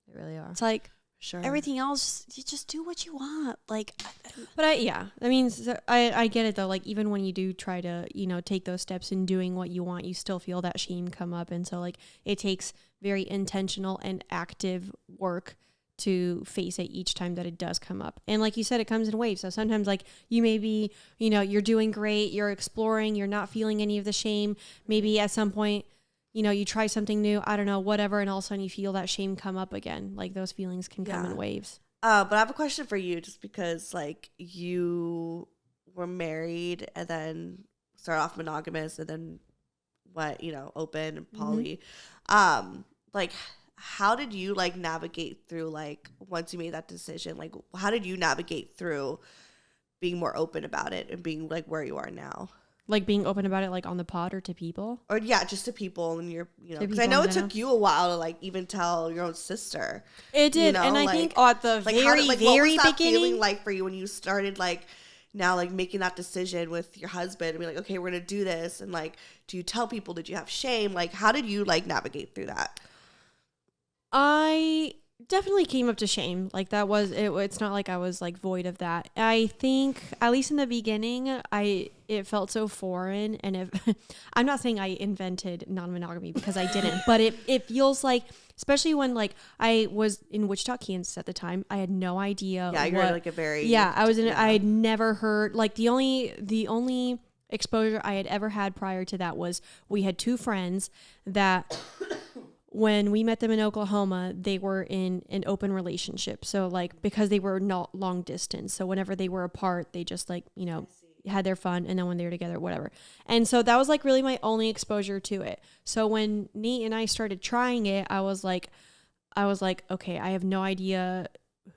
They really are. It's like Sure. everything else, you just do what you want. Like, but I mean, I get it though. Like even when you do try to, you know, take those steps in doing what you want, you still feel that shame come up. And so like it takes very intentional and active work to face it each time that it does come up. And like you said, it comes in waves. So sometimes like you may be, you know, you're doing great, you're exploring, you're not feeling any of the shame. Maybe at some point, you know, you try something new, I don't know, whatever, and all of a sudden you feel that shame come up again. Like those feelings can come in waves. But I have a question for you, just because like you were married and then started off monogamous and then went, you know, open and poly. Like how did you like navigate through, like once you made that decision, like how did you navigate through being more open about it and being like where you are now? Like being open about it, like on the pod or to people? Or yeah, just to people and your, you know, because I know it took you a while to like even tell your own sister. It did, you know? and I like, think at the like very, how did, like, very what was that beginning, feeling like for you when you started like now like making that decision with your husband and be like, okay, we're gonna do this, and like, do you tell people? Did you have shame? Like, how did you like navigate through that? I definitely came up to shame. Like that was it. It's not like I was like void of that. I think at least in the beginning, it felt so foreign. And if I'm not saying I invented non-monogamy because I didn't, but it feels like, especially when like I was in Wichita, Kansas at the time, I had no idea. Yeah, you're like a very I was in. I had never heard like the only exposure I had ever had prior to that was we had two friends that. When we met them in Oklahoma, they were in an open relationship. So like, because they were not long distance. So whenever they were apart, they just like, you know, had their fun. And then when they were together, whatever. And so that was like really my only exposure to it. So when Nate and I started trying it, I was like, okay, I have no idea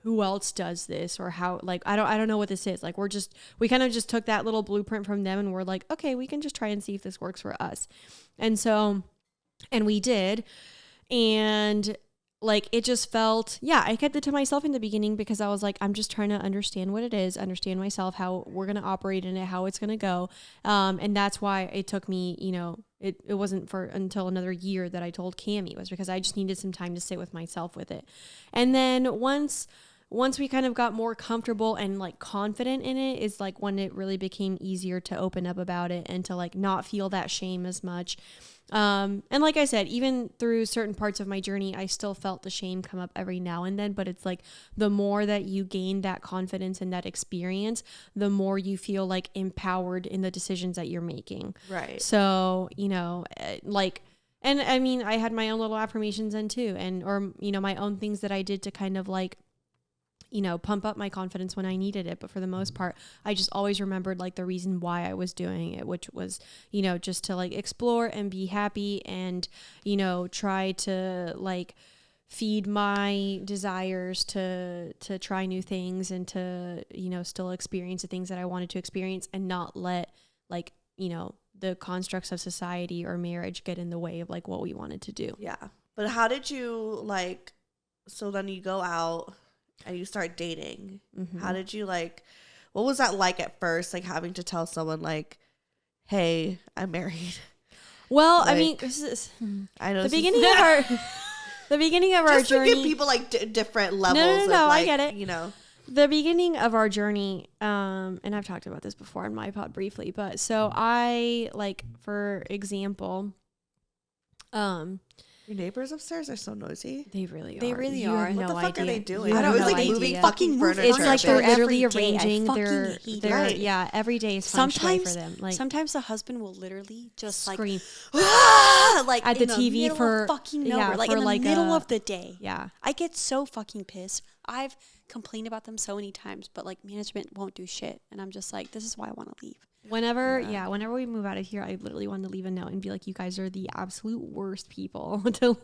who else does this or how, like, I don't know what this is. Like, we kind of just took that little blueprint from them and we're like, okay, we can just try and see if this works for us. And so, and we did. And like, it just felt, I kept it to myself in the beginning because I was like, I'm just trying to understand what it is, understand myself, how we're going to operate in it, how it's going to go. And that's why it took me, you know, it wasn't for until another year that I told Cami, was because I just needed some time to sit with myself with it. And then once we kind of got more comfortable and like confident in it is like when it really became easier to open up about it and to like not feel that shame as much. And like I said, even through certain parts of my journey, I still felt the shame come up every now and then, but it's like the more that you gain that confidence and that experience, the more you feel like empowered in the decisions that you're making. Right. So, you know, like, and I mean, I had my own little affirmations then too, or, you know, my own things that I did to kind of like, you know, pump up my confidence when I needed it. But for the most part, I just always remembered like the reason why I was doing it, which was, you know, just to like explore and be happy and, you know, try to like feed my desires to try new things and to, you know, still experience the things that I wanted to experience and not let like, you know, the constructs of society or marriage get in the way of like what we wanted to do. Yeah. But how did you like, so then you go out and you start dating. Mm-hmm. How did you like, what was that like at first? Like having to tell someone like, hey, I'm married. Well, like, I mean, this is I know the beginning of our the beginning of our just journey. to give people like different levels. No, of, like, I get it. You know, the beginning of our journey, and I've talked about this before on my pod briefly, but so I like, for example, your neighbors upstairs are so noisy. they really They are. really You are. have What no the fuck idea. are they doing? You I have know it's no like idea. moving fucking furniture. It's like they're literally every day. I arranging fucking their hate their it. yeah, every day is feng shui for them. Like, sometimes the husband will literally just scream like at the in TV middle for of fucking nowhere, like for in the like middle of the day. Yeah. I get so fucking pissed. I've complained about them so many times, but like management won't do shit, and I'm just like, this is why I want to leave. Whenever we move out of here, I literally want to leave a note and be like, you guys are the absolute worst people to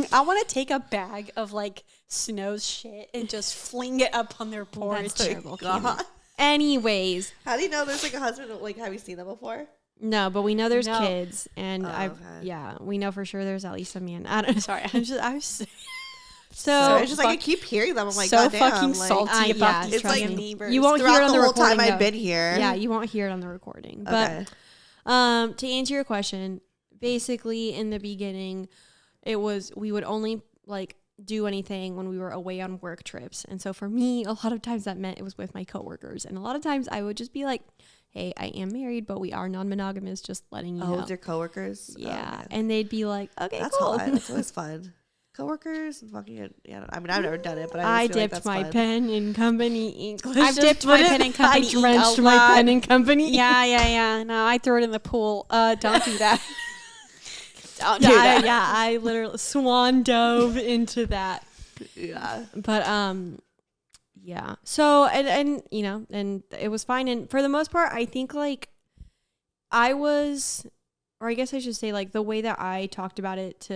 I want to take a bag of like Snow's shit and just fling it up on their porch. That's terrible. God. Anyways, How do you know there's like a husband? Like, have you seen them before? no, but we know there's No. kids, and we know for sure there's at least a man. I don't. Sorry, I was So it's just like I keep hearing them. I'm like, so goddamn, fucking like, salty about yeah, these it's like fucking neighbors. You won't hear throughout it on the the whole time recording, I've though. been here. Yeah, you won't hear it on the recording. Okay. But to answer your question, basically in the beginning, we would only like do anything when we were away on work trips. And so for me, a lot of times that meant it was with my coworkers. And a lot of times I would just be like, hey, I am married, but we are non-monogamous, just letting you know. with your coworkers? Yeah. Oh, And they'd be like, okay, that's cool. hot. That's always fun. Coworkers and fucking, yeah. I mean, I've never done it, but I just feel like dipped that's my fun. pen in company English. I've dipped my pen in company I ink drenched a my lot. pen in company. Yeah. No, I threw it in the pool. Don't do that. Don't do Yeah, that. I literally swan dove into that. Yeah. But yeah. So and you know, and it was fine. And for the most part, I think like I was, or I guess I should say, like the way that I talked about it to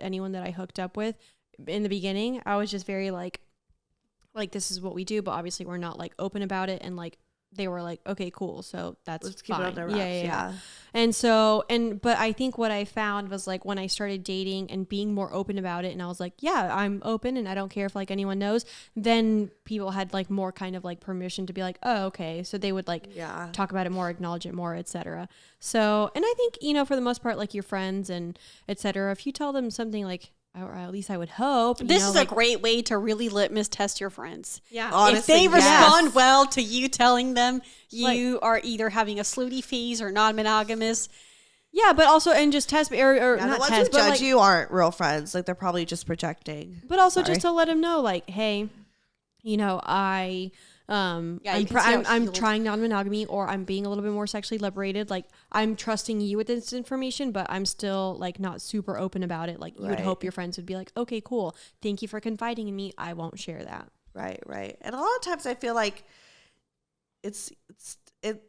anyone that I hooked up with in the beginning, I was just very like this is what we do, but obviously we're not like open about it. And like they were like, okay, cool. So that's Let's keep fine. it on their wraps. Yeah. And so, but I think what I found was like when I started dating and being more open about it, and I was like, yeah, I'm open and I don't care if like anyone knows, then people had like more kind of like permission to be like, oh, okay. So they would like talk about it more, acknowledge it more, etc. So, and I think, you know, for the most part, like your friends and etc., if you tell them something like, or at least I would hope. This is a great way to really litmus test your friends. Yeah. Honestly, if they respond yes. well to you telling them you are either having a slutty phase or non-monogamous. Yeah, but also, and just test, or Yeah, not the ones test, who but judge like, you aren't real friends. Like, they're probably just projecting. but also Sorry. just to let them know, like, hey, you know, I'm trying non-monogamy, or I'm being a little bit more sexually liberated. Like, I'm trusting you with this information, but I'm still like not super open about it. Like, you would hope your friends would be like, okay, cool. Thank you for confiding in me. I won't share that. Right. And a lot of times I feel like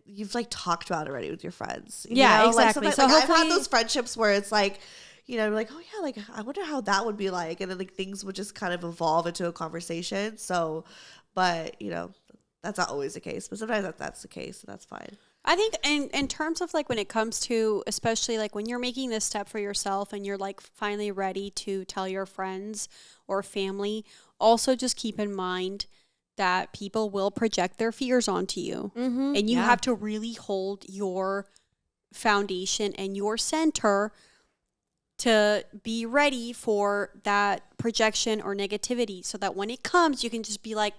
you've like talked about it already with your friends. You know? Exactly. Like, So I've hopefully, had those friendships where it's like, you know, like, oh yeah, like I wonder how that would be like, and then like things would just kind of evolve into a conversation. So, but you know, that's not always the case, but sometimes that's the case, and that's fine. I think in terms of like when it comes to, especially like when you're making this step for yourself and you're like finally ready to tell your friends or family, also just keep in mind that people will project their fears onto you. Mm-hmm. And you have to really hold your foundation and your center to be ready for that projection or negativity, so that when it comes, you can just be like,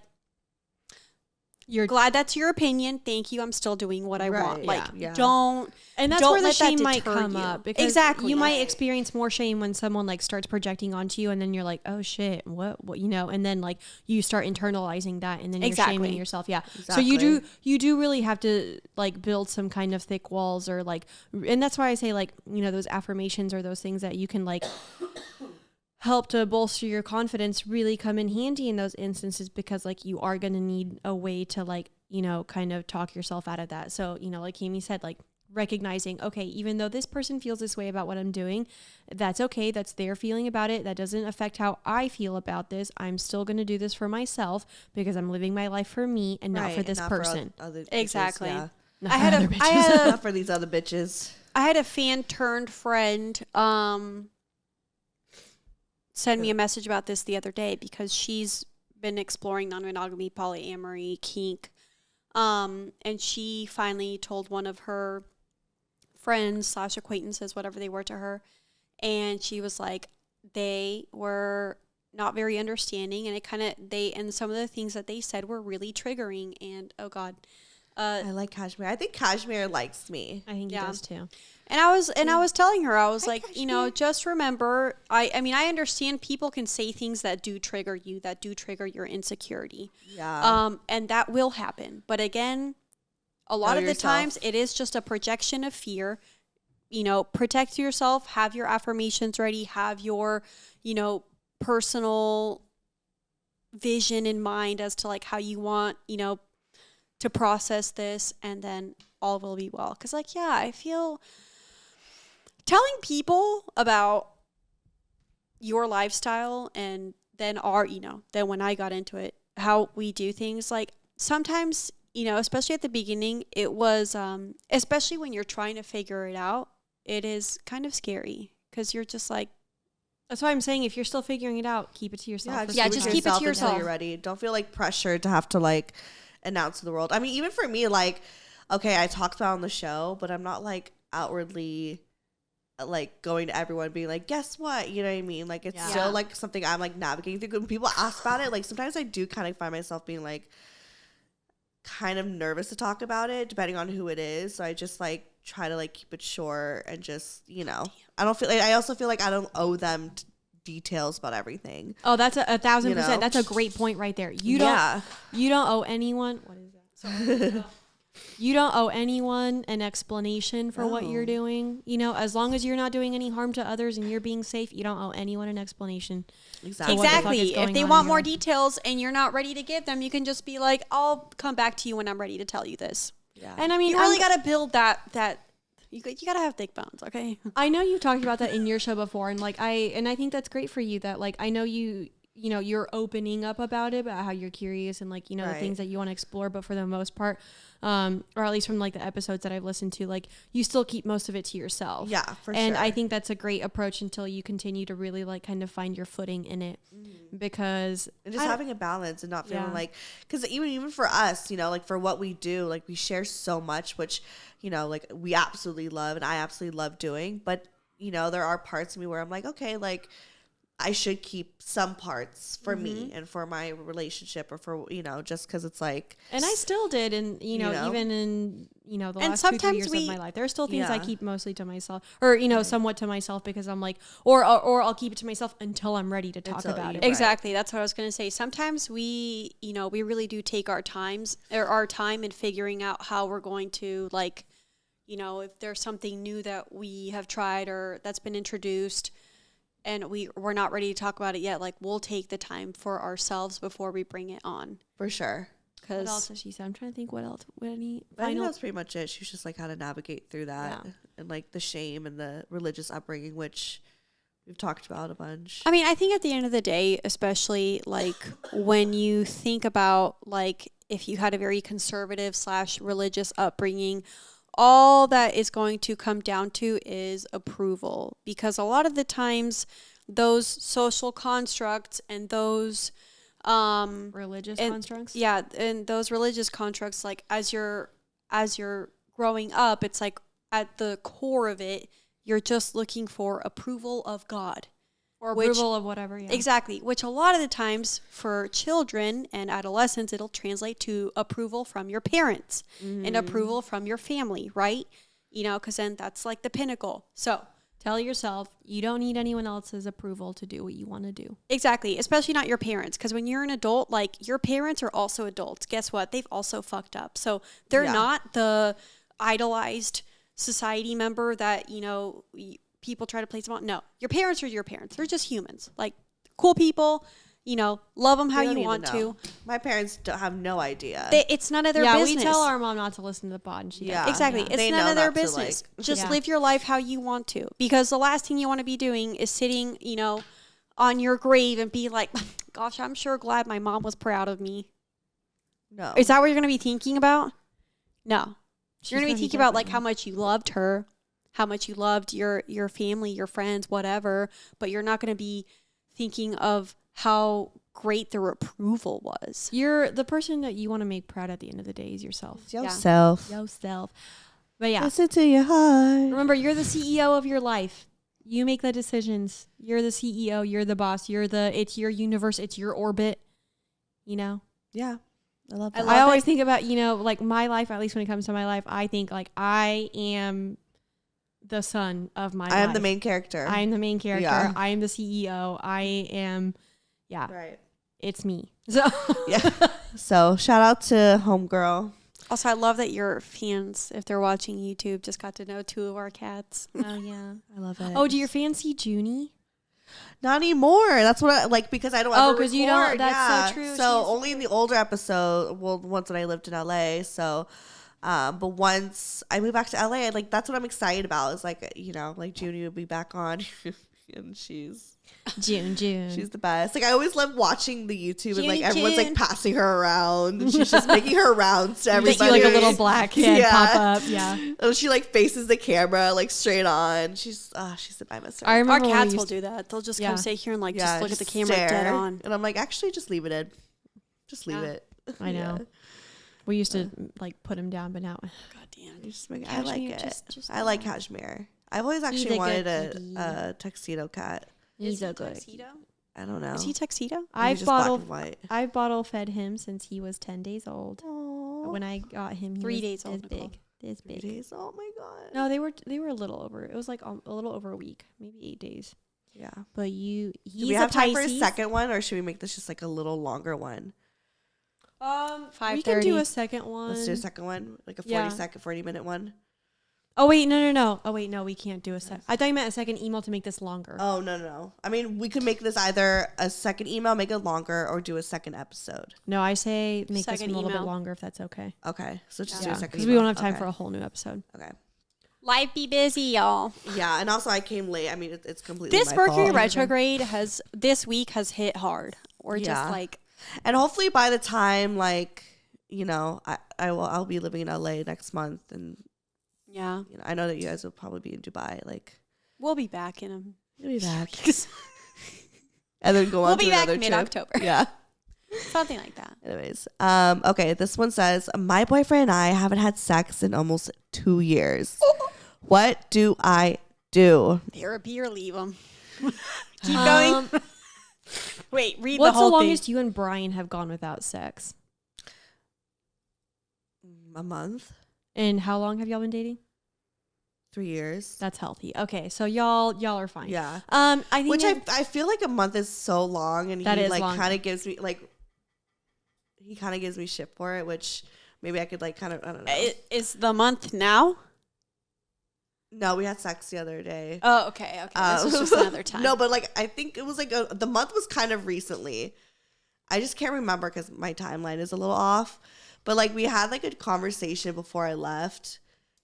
you're glad that's your opinion. Thank you. I'm still doing what I want. Like, don't. And that's don't where the let that shame might deter come you. up, because Exactly. you might experience more shame when someone like starts projecting onto you, and then you're like, oh shit, what, you know, and then like you start internalizing that, and then you're shaming yourself. Yeah. Exactly. So you do really have to like build some kind of thick walls, or like, and that's why I say like, you know, those affirmations or those things that you can like help to bolster your confidence really come in handy in those instances, because like you are going to need a way to like, you know, kind of talk yourself out of that. So, you know, like Cami said, like recognizing, okay, even though this person feels this way about what I'm doing, that's okay. That's their feeling about it. That doesn't affect how I feel about this. I'm still going to do this for myself, because I'm living my life for me and not for this person. For other bitches, Exactly. Yeah. I had Not for these other bitches. I had a fan turned friend send me a message about this the other day, because she's been exploring non-monogamy, polyamory, kink, and she finally told one of her friends / acquaintances, whatever they were to her. And she was like, they were not very understanding, and and some of the things that they said were really triggering. And oh God, I like Cashmere. I think Cashmere likes me. I think he does too. And I was telling her, I was like, Cashmere. Just remember, I mean, I understand people can say things that do trigger you, that do trigger your insecurity. Yeah. And that will happen. But again, a lot of the times it is just a projection of fear. Protect yourself, have your affirmations ready, have your, personal vision in mind as to like how you want, to process this, and then all will be well. Because I feel telling people about your lifestyle, and then then when I got into it, how we do things, like sometimes, especially at the beginning, it was, especially when you're trying to figure it out, it is kind of scary because you're just like, that's why I'm saying if you're still figuring it out, keep it to yourself. Just keep it to yourself until you're ready. Don't feel like pressured to have to like announce to the world. I mean, even for me, like, okay, I talked about it on the show, but I'm not like outwardly like going to everyone being like, guess what? You know what I mean? Like, it's still like something I'm like navigating through. When people ask about it, like sometimes I do kind of find myself being like kind of nervous to talk about it, depending on who it is. So I just like try to like keep it short and just, I don't feel like, I also feel like I don't owe them details about everything. Oh, that's 1,000%. That's a great point right there. You don't owe anyone. What is that? Sorry. You don't owe anyone an explanation for what you're doing. As long as you're not doing any harm to others and you're being safe, you don't owe anyone an explanation. Exactly. If they want more details and you're not ready to give them, you can just be like, I'll come back to you when I'm ready to tell you this. Yeah. And I mean, you really got to build that you got to have thick bones, okay? I know you talked about that in your show before, and like I think that's great for you that like I know you're opening up about it, about how you're curious and like, the things that you want to explore, but for the most part, or at least from like the episodes that I've listened to, like you still keep most of it to yourself. Yeah, for sure. And I think that's a great approach until you continue to really like kind of find your footing in it, because and just having a balance and not feeling like, because even for us, like for what we do, like we share so much, which, like we absolutely love and I absolutely love doing, but there are parts of me where I'm like, okay, like I should keep some parts for me and for my relationship, or for, just because it's like. And I still did. And, even in, the last 2-3 years of my life, there are still things I keep mostly to myself, or, somewhat to myself, because I'm like, or I'll keep it to myself until I'm ready to talk about it. Exactly. That's what I was going to say. Sometimes we really do take our time in figuring out how we're going to, like, if there's something new that we have tried or that's been introduced, and we're not ready to talk about it yet, like we'll take the time for ourselves before we bring it on. For sure. What else has she said? I'm trying to think what else. I think that's pretty much it. She was just like how to navigate through that and like the shame and the religious upbringing, which we've talked about a bunch. I mean, I think at the end of the day, especially like when you think about like if you had a very conservative / religious upbringing, all that is going to come down to is approval, because a lot of the times those social constructs and those religious constructs, and those religious constructs, like as you're growing up, it's like at the core of it, you're just looking for approval of God. Or approval of whatever, Exactly, which a lot of the times for children and adolescents, it'll translate to approval from your parents and approval from your family, right? Because then that's like the pinnacle. So tell yourself you don't need anyone else's approval to do what you want to do. Exactly, especially not your parents, because when you're an adult, like your parents are also adults. Guess what? They've also fucked up. So they're not the idolized society member that, people try to place them on. No, your parents are your parents. They're just humans, like cool people. Love them how you want to. My parents have no idea. It's none of their business. Yeah, we tell our mom not to listen to the pod, and she does. Exactly. Yeah. It's none of their business. Just live your life how you want to, because the last thing you want to be doing is sitting, on your grave and be like, "Gosh, I'm sure glad my mom was proud of me." No. Is that what you're going to be thinking about? No. You're going to be thinking about like how much you loved her, how much you loved your family, your friends, whatever, but you're not going to be thinking of how great their approval was. You're the person that you want to make proud at the end of the day is yourself. Yourself. Yourself. But yeah. Listen to your heart. Remember, you're the CEO of your life. You make the decisions. You're the CEO. You're the boss. It's your universe. It's your orbit. You know? Yeah. I love that. I always think about, like my life, at least when it comes to my life, I think like I am the sun of my life. I am the main character. I am the main character. Yeah. I am the CEO. I am, Right. It's me. So yeah. So shout out to Homegirl. Also, I love that your fans, if they're watching YouTube, just got to know 2 of our cats. Oh yeah, I love it. Oh, do your fans see Junie? Not anymore. That's what I like because I don't ever record. You don't. That's so true. So only in the older episode. Well, once when I lived in LA. So, but once I moved back to LA, like that's what I'm excited about. Is like like Junie would be back on, and she's June. She's the best. Like I always love watching the YouTube and like everyone's like passing her around and she's just making her rounds to everybody. Like a little black head pop up. Yeah. And she like faces the camera like straight on. She's the I miss her. I remember our cats will do that. They'll just come sit here and like just look at the camera dead on. And I'm like, actually, just leave it in. Just leave it. I know. Yeah. We used to like put him down, but now, God damn. I like it. I like Cashmere. I've always actually wanted a tuxedo cat. He's so good. Tuxedo? I don't know. Is he tuxedo? I've bottle fed him since he was 10 days old. Aww. When I got him, he 3 was days old. big. This big. 3 days. Oh my god. No, they were a little over. It was like a little over a week, maybe 8 days. Yeah. But he's Do we have time for a second one, or should we make this just like a little longer one? 5:30. We can do a second one. Let's do a second one, like a 40-minute one. Oh wait, no. Oh wait, no, we can't do a second. I thought you meant a second email to make this longer. Oh no. I mean, we could make this either a second email, make it longer, or do a second episode. No, I say make second this a little bit longer if that's okay. Okay, so just do a second because we won't have time for a whole new episode. Okay. Life be busy, y'all. Yeah, and also I came late. I mean, it's completely this my Mercury fault. retrograde this week has hit hard. Or just like, and hopefully by the time I'll be living in LA next month and. Yeah. I know that you guys will probably be in Dubai. Like, we'll be back in them. We'll be back. And then go on to another trip. mid-October. Yeah. Something like that. Anyways. Okay, this one says, my boyfriend and I haven't had sex in almost 2 years. What do I do? Therapy or leave them? Keep going. Wait, read the whole thing. What's the longest you and Brian have gone without sex? A month. And how long have y'all been dating? 3 years. That's healthy. Okay, so y'all are fine. Yeah. I think which I feel like a month is so long, and that he is like kind of gives me shit for it, which maybe I could like kind of I don't know. Is the month now? No, we had sex the other day. Oh, okay. This was just another time. No, but like I think it was like the month was kind of recently. I just can't remember because my timeline is a little off. But like we had like a conversation before I left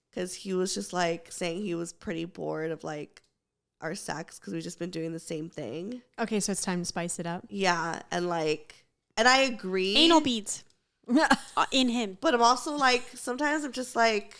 because he was just like saying he was pretty bored of like our sex because we've just been doing the same thing. Okay, so it's time to spice it up. Yeah, and I agree. Anal beads in him. But I'm also like sometimes I'm just like.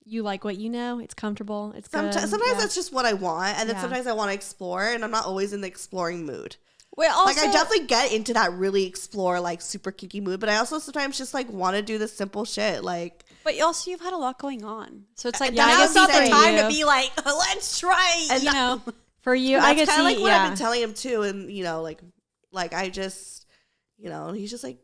You like what you know. It's comfortable. It's sometimes that's just what I want, and then sometimes I want to explore, and I'm not always in the exploring mood. Well, also, like I definitely get into that really explore like super kinky mood, but I also sometimes just like want to do the simple shit like. But also you've had a lot going on, so it's like now's not the time to be like, let's try. And for you, I can see like what I've been telling him too, and like I just he's just like.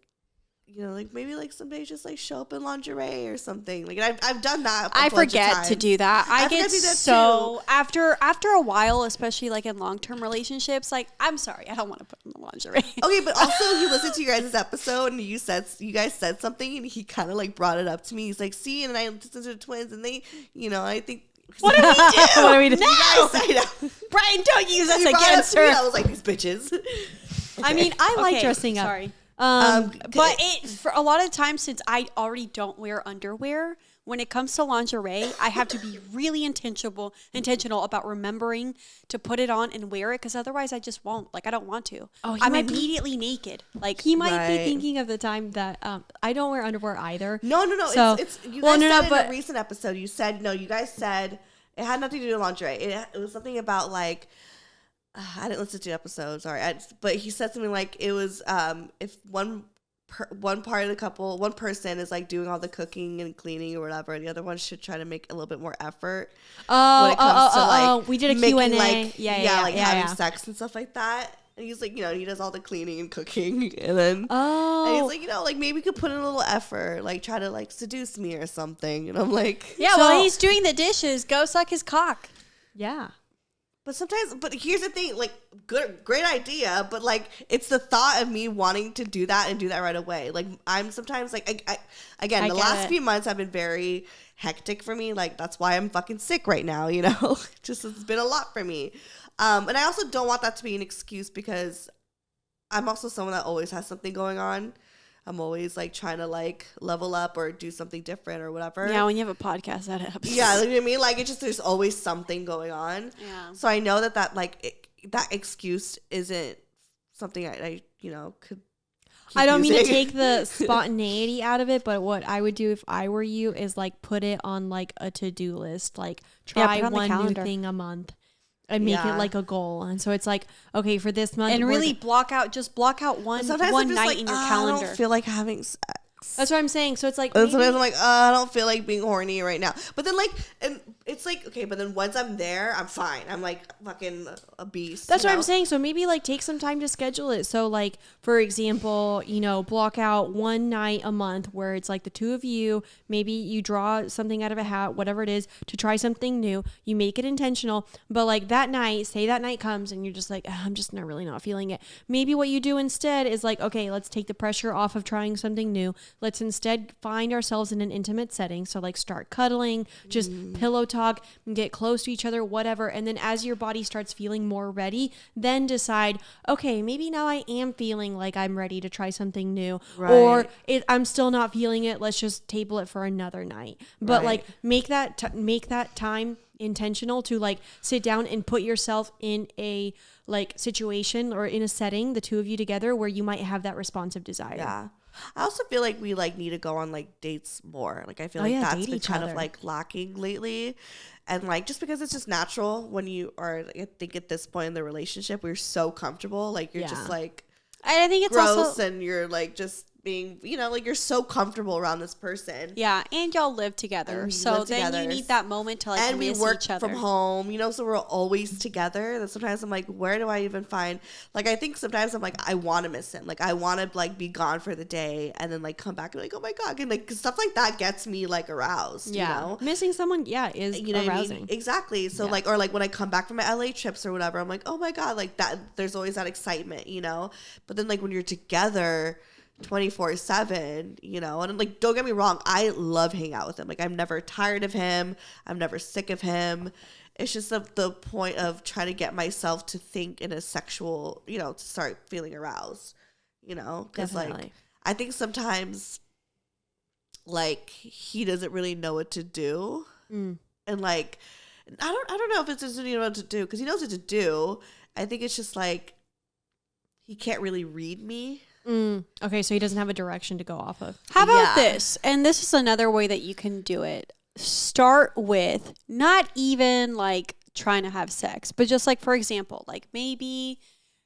Like maybe like someday just like show up in lingerie or something. Like I've done that. I forget to do that. I get so after a while, especially like in long-term relationships. Like I'm sorry, I don't want to put on the lingerie. Okay, but also he listened to your guys' episode and you guys said something and he kind of like brought it up to me. He's like, see, and I listened to the twins and they, I think. What do we do? What do we do? No, Brian, don't use us against her. I was like these bitches. Okay. I mean, I like dressing up. Sorry. But for a lot of times, since I already don't wear underwear, when it comes to lingerie, I have to be really intentional about remembering to put it on and wear it, because otherwise I just won't. Like I don't want to. Oh, I'm immediately naked. Like he might be thinking of the time that I don't wear underwear either. No. So, it's you guys said in a recent episode. You said you guys said it had nothing to do with lingerie. It was something about like. I didn't listen to the episode, sorry. But he said something like it was if one one part of the couple, one person is like doing all the cooking and cleaning or whatever, and the other one should try to make a little bit more effort when it comes to like we did a Q&A. like having sex and stuff like that. And he's like, he does all the cleaning and cooking, and then and he's like, like maybe you could put in a little effort, like try to like seduce me or something. And I'm like, yeah, well, he's doing the dishes. Go suck his cock. Yeah. But here's the thing, like, great idea, but like, it's the thought of me wanting to do that and do that right away. Like, I'm sometimes like, the last few months have been very hectic for me. Like, that's why I'm fucking sick right now, just it's been a lot for me. And I also don't want that to be an excuse because I'm also someone that always has something going on. I'm always like trying to like level up or do something different or whatever. Yeah, when you have a podcast, that happens. Yeah, you know what I mean? Like it's just there's always something going on. Yeah. So I know that like that excuse isn't something I could. I don't mean to take the spontaneity out of it, but what I would do if I were you is like put it on like a to-do list, like try one new thing a month. And make it like a goal. And so it's like, okay, for this month. And really block out one night like, in your calendar. I don't feel like having sex. That's what I'm saying. So it's like. And sometimes I'm like, I don't feel like being horny right now. But then like, and it's like, okay, but then once I'm there, I'm fine. I'm like fucking a beast. That's what I'm saying. So maybe like take some time to schedule it. So like, for example, block out one night a month where it's like the two of you, maybe you draw something out of a hat, whatever it is, to try something new. You make it intentional. But like that night, say that night comes and you're just like, I'm just not feeling it. Maybe what you do instead is like, okay, let's take the pressure off of trying something new. Let's instead find ourselves in an intimate setting. So like start cuddling, just pillow talk, and get close to each other, whatever. And then as your body starts feeling more ready, then decide, okay, maybe now I am feeling like I'm ready to try something new. Right. Or I'm still not feeling it. Let's just table it for another night. But like make that time intentional to like sit down and put yourself in a like situation or in a setting, the two of you together, where you might have that responsive desire. Yeah. I also feel like we like need to go on like dates more. Like I feel like that's been kind of like lacking lately. And like just because it's just natural when you are, I think at this point in the relationship, we're so comfortable. Like you're just like I think it's gross also, and you're like just being, like you're so comfortable around this person. Yeah, and y'all live together. So then you need that moment to like and miss we work each other from home, so we're always together. That sometimes I'm like, where do I even find, like I think sometimes I'm like, I want to miss him. Like I want to like be gone for the day and then like come back and like, oh my God. And like stuff like that gets me like aroused, Missing someone, is arousing. I mean? Exactly. So like, or like when I come back from my LA trips or whatever, I'm like, oh my God, like that, there's always that excitement, but then like when you're together 24/7, and like don't get me wrong, I love hanging out with him. Like I'm never tired of him, I'm never sick of him. It's just the point of trying to get myself to think in a sexual, to start feeling aroused, because like I think sometimes like he doesn't really know what to do, and like I don't know if it's just know what to do, because he knows what to do. I think it's just like he can't really read me. Okay, so he doesn't have a direction to go off of. How about this? And this is another way that you can do it. Start with not even like trying to have sex, but just like, for example, like maybe.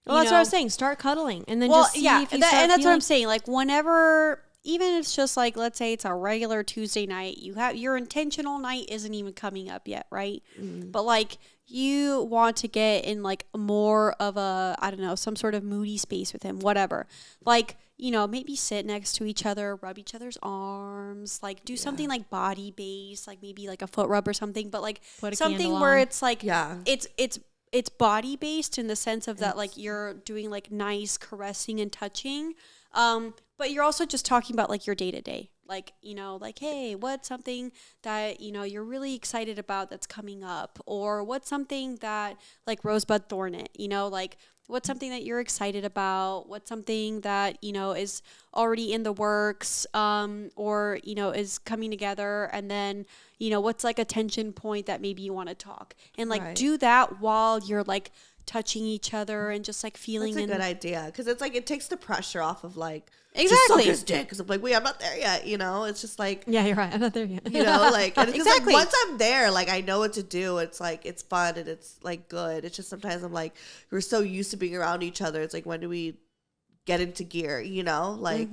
Well, that's what I was saying. Start cuddling, and then just see if you start and that's what I'm saying. Like whenever, even if it's just like, let's say it's a regular Tuesday night, you have your intentional night isn't even coming up yet, right? But like you want to get in like more of a, I don't know, some sort of moody space with him, whatever. Like, maybe sit next to each other, rub each other's arms, like do something like body based, like maybe like a foot rub or something, but like something where it's like, it's body based in the sense of that, like you're doing like nice caressing and touching. But you're also just talking about like your day to day, like, like, hey, what's something that, you're really excited about that's coming up, or what's something that like rosebud thorn it, like what's something that you're excited about, what's something that, is already in the works, or, is coming together, and then, what's like a tension point that maybe you want to talk, and like do that while you're like touching each other and just like feeling. That's a good idea, because it's like it takes the pressure off of like exactly just suck his dick, because I'm like, wait, I'm not there yet. It's just like, yeah, you're right, I'm not there yet. Like, and it's exactly like, once I'm there, like I know what to do. It's like it's fun and it's like good. It's just sometimes I'm like, we're so used to being around each other. It's like, when do we get into gear, you know, like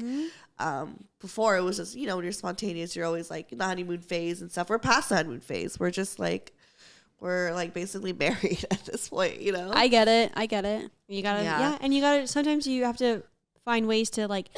before it was just, you know, when you're spontaneous, you're always like in the honeymoon phase and stuff. We're past the honeymoon phase. We're just like, we're like basically married at this point, you know? I get it. You gotta, and you gotta, sometimes you have to find ways to like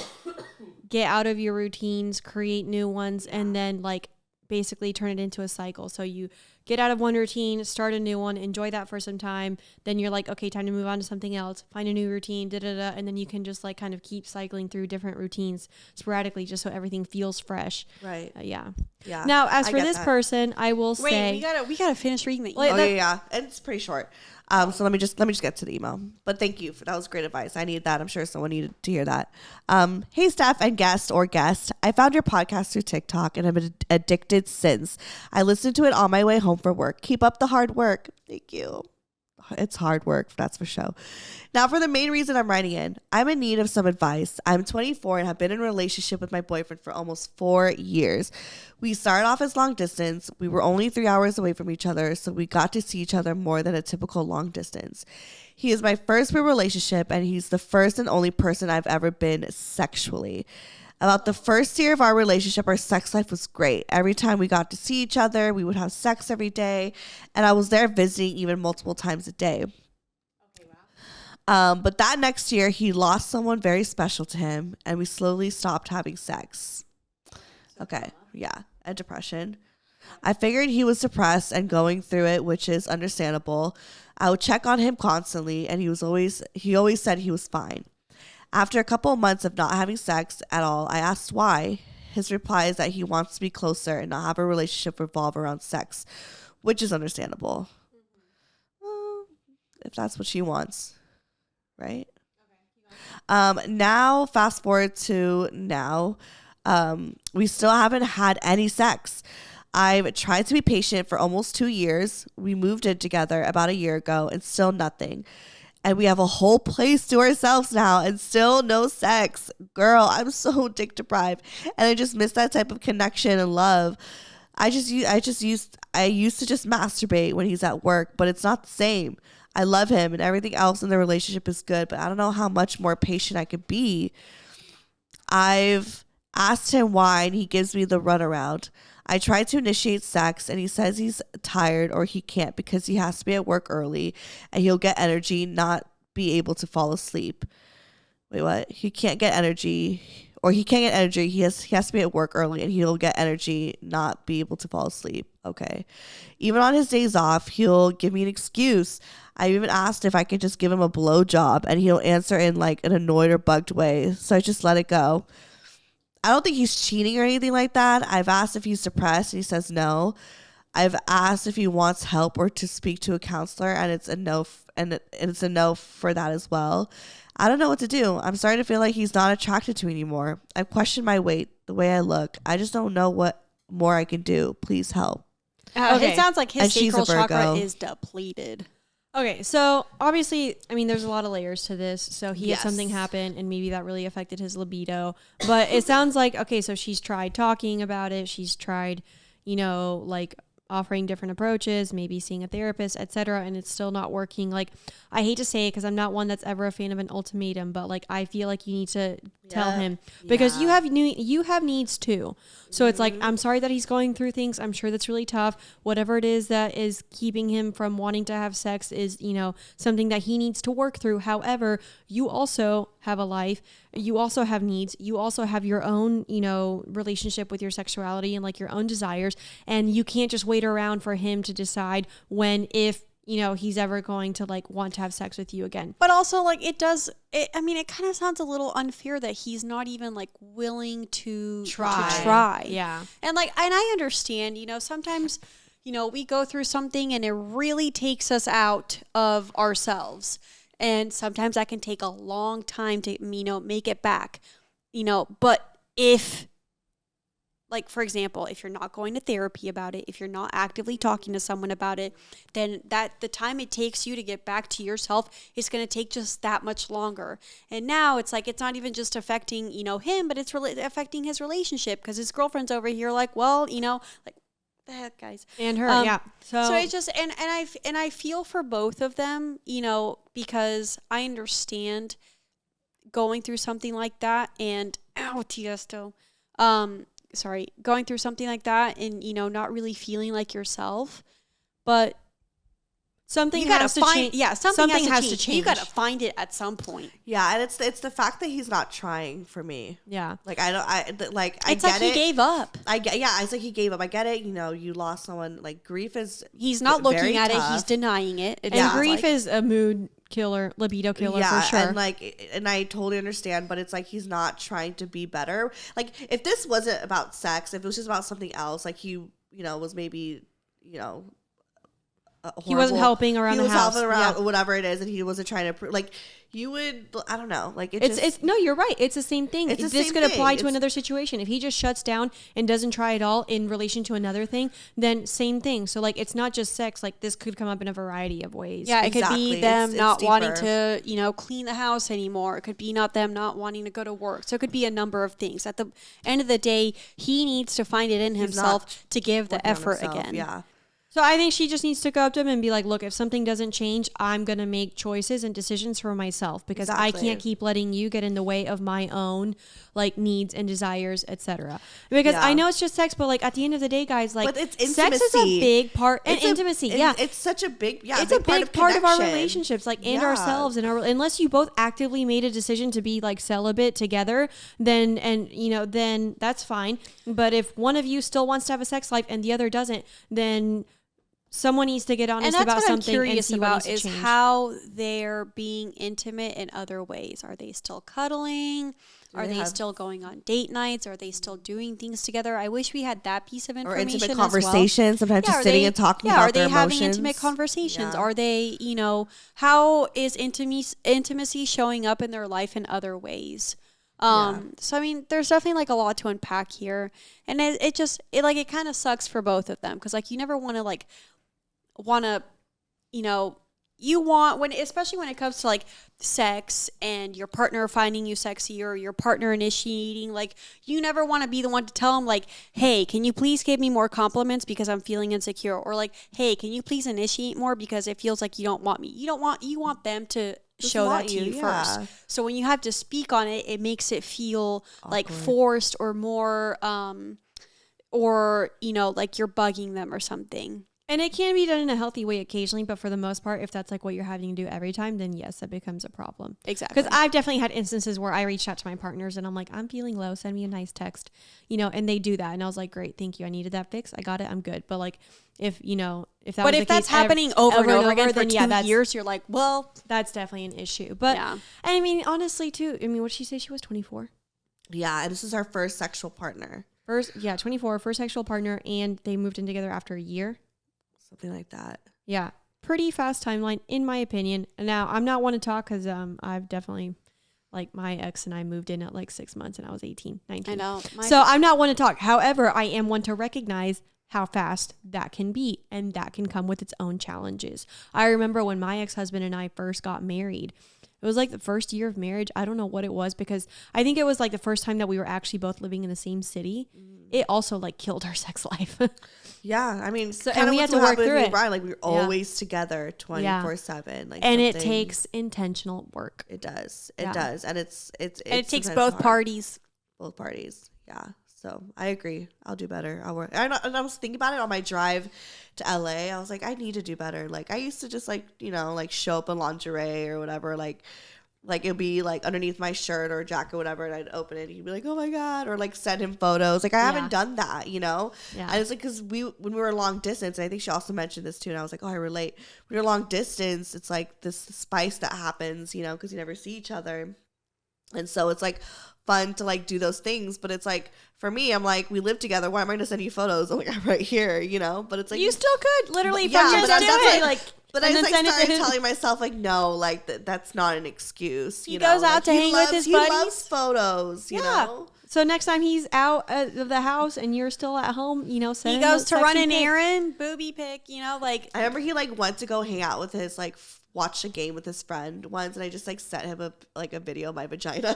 get out of your routines, create new ones, and then like basically turn it into a cycle. So you get out of one routine, start a new one, enjoy that for some time. Then you're like, okay, time to move on to something else, find a new routine, and then you can just like kind of keep cycling through different routines sporadically just so everything feels fresh. Right. Yeah. Yeah. Now, as for this person, I will say, we gotta finish reading the email. Oh yeah, and it's pretty short. So let me just get to the email. But thank you that was great advice. I needed that. I'm sure someone needed to hear that. Hey, Steph and guest. I found your podcast through TikTok and I've been addicted since. I listened to it on my way home from work. Keep up the hard work. Thank you. It's hard work, that's for sure. Now, for the main reason I'm writing in, I'm in need of some advice. I'm 24 and have been in a relationship with my boyfriend for almost 4 years. We started off as long distance. We were only 3 hours away from each other, so we got to see each other more than a typical long distance. He is my first real relationship, and he's the first and only person I've ever been sexually. About the first year of our relationship, our sex life was great. Every time we got to see each other, we would have sex every day, and I was there visiting even multiple times a day. Okay, wow. But that next year, he lost someone very special to him, and we slowly stopped having sex. Okay, yeah, and depression. I figured he was depressed and going through it, which is understandable. I would check on him constantly, and he always said he was fine. After a couple of months of not having sex at all, I asked why. His reply is that he wants to be closer and not have a relationship revolve around sex, which is understandable. Well, if that's what she wants, right? Okay. Now, fast forward to now, we still haven't had any sex. I've tried to be patient for almost 2 years. We moved in together about a year ago and still nothing. And we have a whole place to ourselves now and still no sex. Girl, I'm so dick deprived. And I just miss that type of connection and love. I used to just masturbate when he's at work, but it's not the same. I love him and everything else in the relationship is good, but I don't know how much more patient I could be. I've asked him why and he gives me the runaround. I tried to initiate sex and he says he's tired or he can't because he has to be at work early and he'll get energy, not be able to fall asleep. Wait, what? He can't get energy or he can't get energy. He has to be at work early and he'll get energy, not be able to fall asleep. Okay. Even on his days off, he'll give me an excuse. I even asked if I could just give him a blowjob and he'll answer in like an annoyed or bugged way. So I just let it go. I don't think he's cheating or anything like that. I've asked if he's depressed and he says no. I've asked if he wants help or to speak to a counselor and it's a no it's a no for that as well. I don't know what to do. I'm starting to feel like he's not attracted to me anymore. I've questioned my weight, the way I look. I just don't know what more I can do. Please help. Okay. It sounds like his sacral chakra is depleted. Okay, so obviously, I mean, there's a lot of layers to this. So he had something happen and maybe that really affected his libido. But it sounds like, okay, so she's tried talking about it. She's tried, you know, like offering different approaches, maybe seeing a therapist, etc., and it's still not working. Like, I hate to say it because I'm not one that's ever a fan of an ultimatum, but like I feel like you need to tell him because you have needs too. So it's like, I'm sorry that he's going through things. I'm sure that's really tough. Whatever it is that is keeping him from wanting to have sex is, you know, something that he needs to work through. However, you also have a life. You also have needs. You also have your own, you know, relationship with your sexuality and like your own desires. And you can't just wait around for him to decide if, you know, he's ever going to like want to have sex with you again. But also like it kind of sounds a little unfair that he's not even like willing to try. Yeah. And I understand, you know, sometimes, you know, we go through something and it really takes us out of ourselves. And sometimes that can take a long time to, you know, make it back, you know, but if, like, for example, if you're not going to therapy about it, if you're not actively talking to someone about it, then the time it takes you to get back to yourself is going to take just that much longer. And now it's like, it's not even just affecting, you know, him, but it's affecting his relationship because his girlfriend's over here like, well, you know, like, the heck, guys, and her so it's just and I feel for both of them, you know, because I understand going through something like that and going through something like that and, you know, not really feeling like yourself, but something has to change. Yeah, something has to change. You got to find it at some point. Yeah, and it's the fact that he's not trying for me. Yeah. Like, I get like he gave up. It's like he gave up. I get it. You know, you lost someone. Like, grief is He's not looking at tough. it. He's denying it. And grief is a mood killer, libido killer for sure. And I totally understand, but it's like he's not trying to be better. Like, if this wasn't about sex, if it was just about something else, like he, you know, was maybe, you know, he wasn't helping around the house. He was helping around whatever it is, and he wasn't trying to like. You would, I don't know, like it's no, you're right. It's the same thing. This could apply to another situation. If he just shuts down and doesn't try at all in relation to another thing, then same thing. So like, it's not just sex. Like this could come up in a variety of ways. Yeah, it could be them not wanting to, you know, clean the house anymore. It could be them not wanting to go to work. So it could be a number of things. At the end of the day, he needs to find it in himself to give the effort again. Yeah. So I think she just needs to go up to him and be like, look, if something doesn't change, I'm going to make choices and decisions for myself because I can't keep letting you get in the way of my own like needs and desires, etc. Because I know it's just sex, but like at the end of the day, guys, like it's sex is a big part and intimacy. It's such a big, it's a big part of our relationships, like and ourselves and our, unless you both actively made a decision to be like celibate together, then that's fine. But if one of you still wants to have a sex life and the other doesn't, then someone needs to get honest about something. And that's what I'm curious about is how they're being intimate in other ways. Are they still cuddling? Are they still going on date nights? Are they still doing things together? I wish we had that piece of information. Or intimate conversations. Sometimes just sitting and talking about their emotions. Are they having intimate conversations? Yeah. Are they, you know, how is intimacy showing up in their life in other ways? So I mean, there's definitely like a lot to unpack here, and it kind of sucks for both of them because like you never want to, you know, you want especially when it comes to like sex and your partner finding you sexy or your partner initiating, like you never want to be the one to tell them like, hey, can you please give me more compliments because I'm feeling insecure, or like, hey, can you please initiate more because it feels like you don't want me. You want them to show that to you first. So when you have to speak on it, it makes it feel awkward, like forced or more or you know, like you're bugging them or something. And it can be done in a healthy way occasionally, but for the most part, if that's like what you're having to do every time, then yes, that becomes a problem. Exactly. Because I've definitely had instances where I reached out to my partners and I'm like, I'm feeling low, send me a nice text, you know, and they do that. And I was like, great, thank you. I needed that fix. I got it. I'm good. But like, if that's happening over and over again for 2 years, you're like, well, that's definitely an issue. But and I mean, honestly too, I mean, what did she say? She was 24. Yeah. And this is our first sexual partner. 24, first sexual partner. And they moved in together after a year. Something like that. Yeah. Pretty fast timeline, in my opinion. Now, I'm not one to talk because I've definitely, like, my ex and I moved in at like 6 months and I was 18, 19. I know. So I'm not one to talk. However, I am one to recognize how fast that can be, and that can come with its own challenges. I remember when my ex-husband and I first got married. It was like the first year of marriage. I don't know what it was because I think it was like the first time that we were actually both living in the same city. It also like killed our sex life. Yeah. I mean, and we had to work through it. Brian, like we were always together 24/7. Like, and it takes intentional work. It does. It does. And it takes both parties. Both parties. Yeah. So I agree. I'll do better. I'll work. And I was thinking about it on my drive to LA. I was like, I need to do better. Like I used to just like, you know, like show up in lingerie or whatever. Like it'd be like underneath my shirt or jacket or whatever. And I'd open it and he'd be like, oh my God. Or like send him photos. Like I haven't done that, you know? Yeah. And it's like, cause when we were long distance, and I think she also mentioned this too. And I was like, oh, I relate. When you're long distance, it's like this spice that happens, you know, cause you never see each other. And so it's like fun to like do those things, but it's like for me, I'm like, we live together. Why am I going to send you photos? I'm like, I'm right here, you know. But it's like you still could literally, but I was like started telling myself like, no, like that's not an excuse. He goes out to hang with his buddies. He loves photos, you know. So next time he's out of the house and you're still at home, you know, he goes to run an errand, booby pic, you know, like. I remember he like went to go hang out with his like watch a game with his friend once, and I just like sent him a video of my vagina.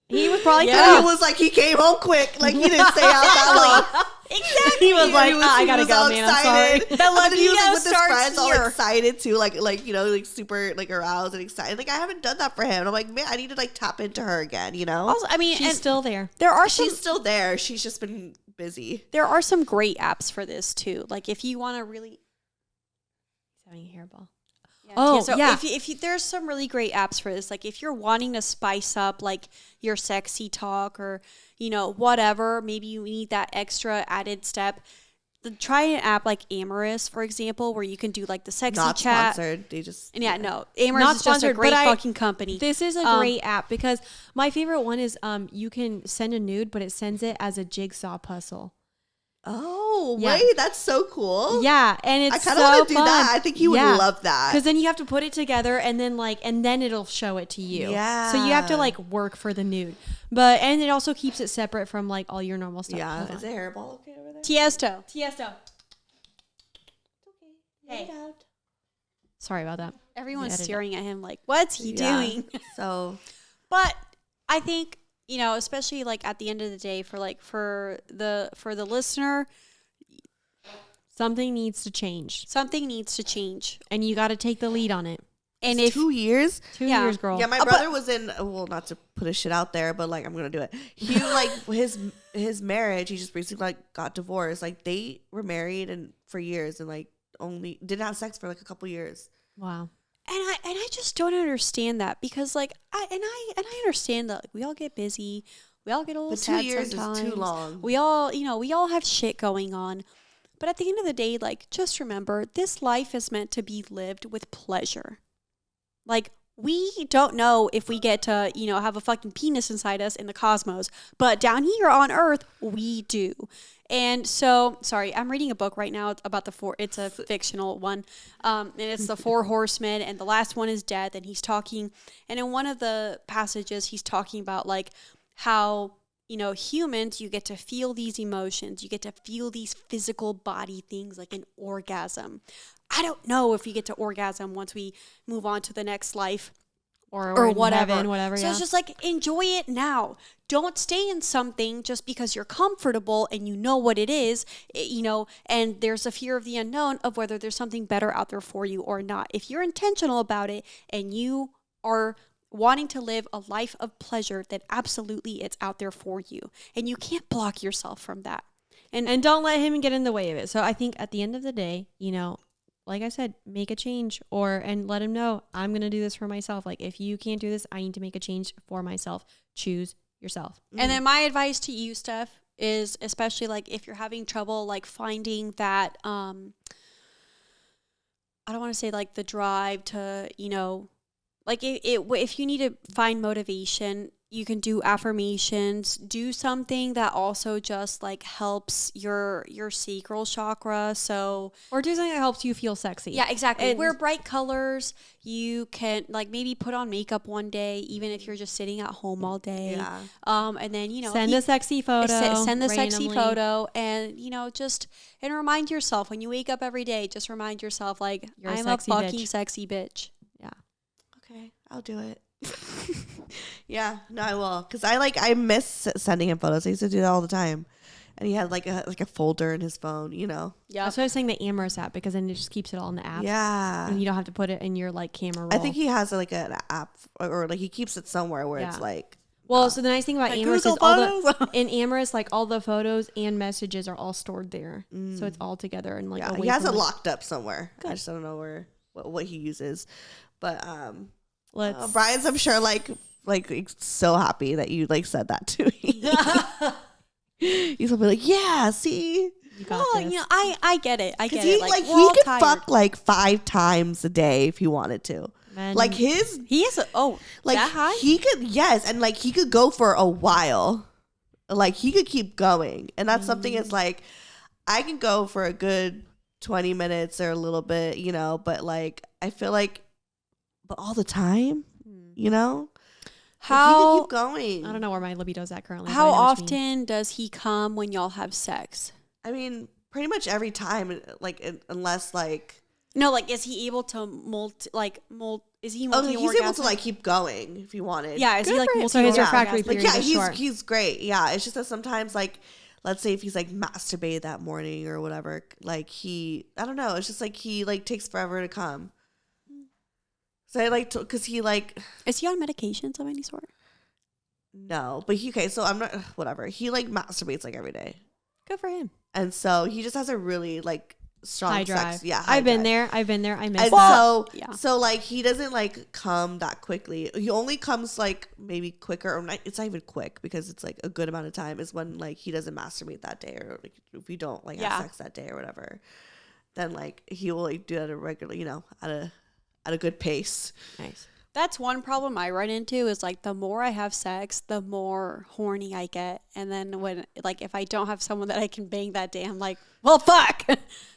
He was probably he was like, he came home quick. Like, he didn't stay out that long. Exactly. He was like, I gotta go, man. I'm sorry. The And he was libido with his starts friends, all here. excited too, like you know, like super like aroused and excited. Like I haven't done that for him. And I'm like, man, I need to like tap into her again. You know. Also, I mean, She's still there. there are some. She's still there. She's just been busy. There are some great apps for this too. Like if you want to really. He's having a hairball. Oh, so if you, there's some really great apps for this. Like if you're wanting to spice up like your sexy talk or, you know, whatever, maybe you need that extra added step. Try an app like Amorous, for example, where you can do like the sexy Not chat. sponsored. They just And no, Amorous Not is just a sponsored, great but fucking company. This is a great app because my favorite one is you can send a nude, but it sends it as a jigsaw puzzle. Oh, Yeah. wait, that's so cool. Yeah, and it's I kind so of want to do fun. that. I think he would love that. Because then you have to put it together and then it'll show it to you. Yeah. So you have to like work for the nude. And it also keeps it separate from like all your normal stuff. Yeah. Is the hairball okay over there? Tiesto. Tiesto. Hey. Sorry about that. Everyone's Edit it. staring at him like, what's he doing? So, But I think, you know, especially like at the end of the day for the listener, Something needs to change. something needs to change. And you got to take the lead on it. And it's if 2 years. 2 Yeah. years, girl. Yeah, my brother was in. Well, not to put his shit out there, but like I'm gonna do it. He like his marriage. He just recently like got divorced. Like they were married and for years and like only didn't have sex for like a couple years. Wow. And I just don't understand that because like I understand that like, we all get busy, we all get a little But sad 2 years sometimes. is too long. We all have shit going on. But at the end of the day, like just remember this life is meant to be lived with pleasure. Like we don't know if we get to, you know, have a fucking penis inside us in the cosmos, but down here on Earth, we do. And so, sorry, I'm reading a book right now about it's a fictional one, and it's the 4 horsemen, and the last one is death, and he's talking, and in one of the passages, he's talking about, like, how, you know, humans, you get to feel these emotions, you get to feel these physical body things, like an orgasm. I don't know if we get to orgasm once we move on to the next life. Or whatever. So it's just like, enjoy it now. Don't stay in something just because you're comfortable and you know what it is, you know, and there's a fear of the unknown of whether there's something better out there for you or not. If you're intentional about it and you are wanting to live a life of pleasure, then absolutely it's out there for you. And you can't block yourself from that. And don't let him get in the way of it. So I think at the end of the day, you know, like I said, make a change and let him know I'm going to do this for myself. Like if you can't do this, I need to make a change for myself. Choose yourself. And then my advice to you, Steph, is especially like if you're having trouble like finding that, I don't want to say like the drive to, you know, like if you need to find motivation, you can do affirmations, do something that also just like helps your sacral chakra. So, or do something that helps you feel sexy. Yeah, exactly. And wear bright colors. You can like maybe put on makeup one day, even if you're just sitting at home all day. Yeah. And then, you know, send a sexy photo. Send the sexy randomly. photo, and you know, and remind yourself when you wake up every day. Just remind yourself like You're a I'm sexy a fucking bitch. sexy bitch. Yeah. Okay, I'll do it. Yeah, no, I will. Because I miss sending him photos. I used to do that all the time. And he had like a folder in his phone, you know. Yeah. That's why I was saying the Amorous app, because then it just keeps it all in the app. Yeah. And you don't have to put it in your like camera roll. I think he has like an app or like he keeps it somewhere where it's like. Well, so the nice thing about like Amorous Google is all Photos. in Amorous, like all the photos and messages are all stored there. So it's all together and like Yeah, away he has from it it. locked up somewhere. I just don't know what he uses. But Let's Brian's, I'm sure, like so happy that you like said that to me. He's gonna be like, yeah, see, you got Well, this. you know, I get it. I get he it. Like, we're he all could tired. fuck like 5 times a day if he wanted to. Men- Like his He is like that high? he could, yes, and like he could go for a while. Like he could keep going, and that's something. It's like I can go for a good 20 minutes or a little bit, you know, but like I feel like, but all the time, you know. Like, he How could keep going. I don't know where my libido's at currently. but how I know what you mean. often does he come when y'all have sex? I mean, pretty much every time, like unless like. No, like is he able to is he multi He's able to like keep going if he wanted. Yeah, is he Good like for him. multi So his refractory Like period yeah, is short. he's great. Yeah, it's just that sometimes like let's say if he's like masturbated that morning or whatever, like I don't know. It's just like he like takes forever to come. So I like to, because he like. Is he on medications of any sort? No, but so I'm not, whatever. He like masturbates like every day. Good for him. And so he just has a really like strong high drive. sex. Yeah. I've been there. I miss it. So like he doesn't like come that quickly. He only comes like maybe quicker, or not, it's not even quick because it's like a good amount of time is when like he doesn't masturbate that day, or like if we don't like have sex that day or whatever, then like he will like do it at a regular, at a good pace. Nice. That's one problem I run into is like the more I have sex, the more horny I get. And then when like if I don't have someone that I can bang that day, I'm like, well, fuck.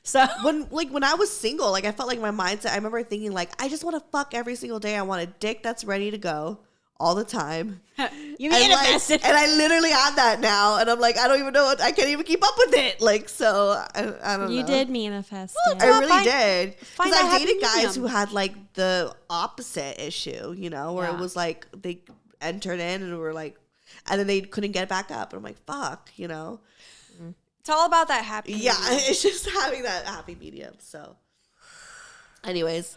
So when I was single, like I felt like my mindset, I remember thinking like, I just want to fuck every single day. I want a dick that's ready to go all the time. You manifested. And I literally have that now. And I'm like, I don't even know I can't even keep up with it. Like, so I don't know. You did manifest it. I really did. Because I happy dated guys medium. who had like the opposite issue, where it was like they entered in and were like, and then they couldn't get back up. And I'm like, fuck, It's all about that happy medium. Yeah, it's just having that happy medium. So anyways,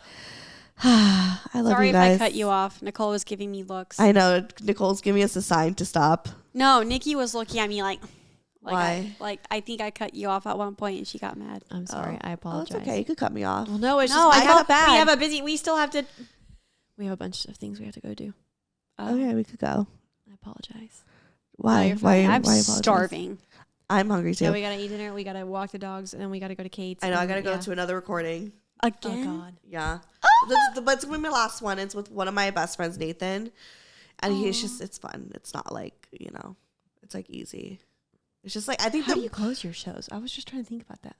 I love Sorry you guys. if I cut you off. Nicole was giving me looks. I know. Nicole's giving us a sign to stop. No, Nikki was looking at me like why? I think I cut you off at one point and she got mad. I'm sorry. I apologize. Oh, it's okay. You could cut me off. Well, no, it's No, just I felt bad. We still have to. We have a bunch of things we have to go do. Okay, we could go. I apologize. Why? No, I'm why apologize? starving. I'm hungry too. Yeah, we gotta eat dinner. We gotta walk the dogs, and then we gotta go to Kate's. I know. I gotta go to another recording. Again? Oh God. Yeah. But it's gonna be my last one. It's with one of my best friends, Nathan, and it's fun. It's not like it's like easy. It's just like I think. How do you close your shows? I was just trying to think about that.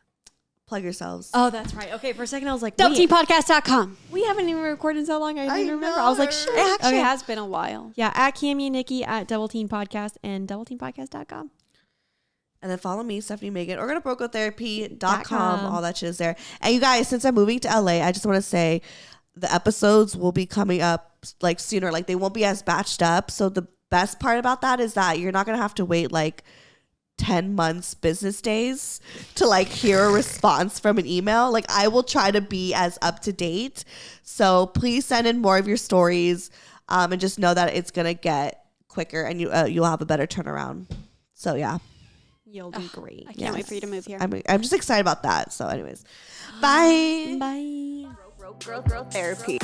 Plug yourselves. Oh, that's right. Okay, for a second I was like, DoubleTeamPodcast.com. we haven't even recorded so long. I didn't I remember. know. I was like, shit. It actually Okay. has been a while. Yeah, at Cami and Niki at Double Team Podcast and DoubleTeamPodcast.com. And then follow me, Stefanie Maegan, organofbrocotherapy.com. All that shit is there. And you guys, since I'm moving to LA, I just want to say the episodes will be coming up like sooner. Like they won't be as batched up. So the best part about that is that you're not going to have to wait like 10 months business days to like hear a response from an email. Like I will try to be as up to date. So please send in more of your stories and just know that it's going to get quicker and you'll have a better turnaround. So yeah. You'll do great. I can't wait for you to move here. I'm just excited about that. So anyways, bye. Bye. Growth therapy.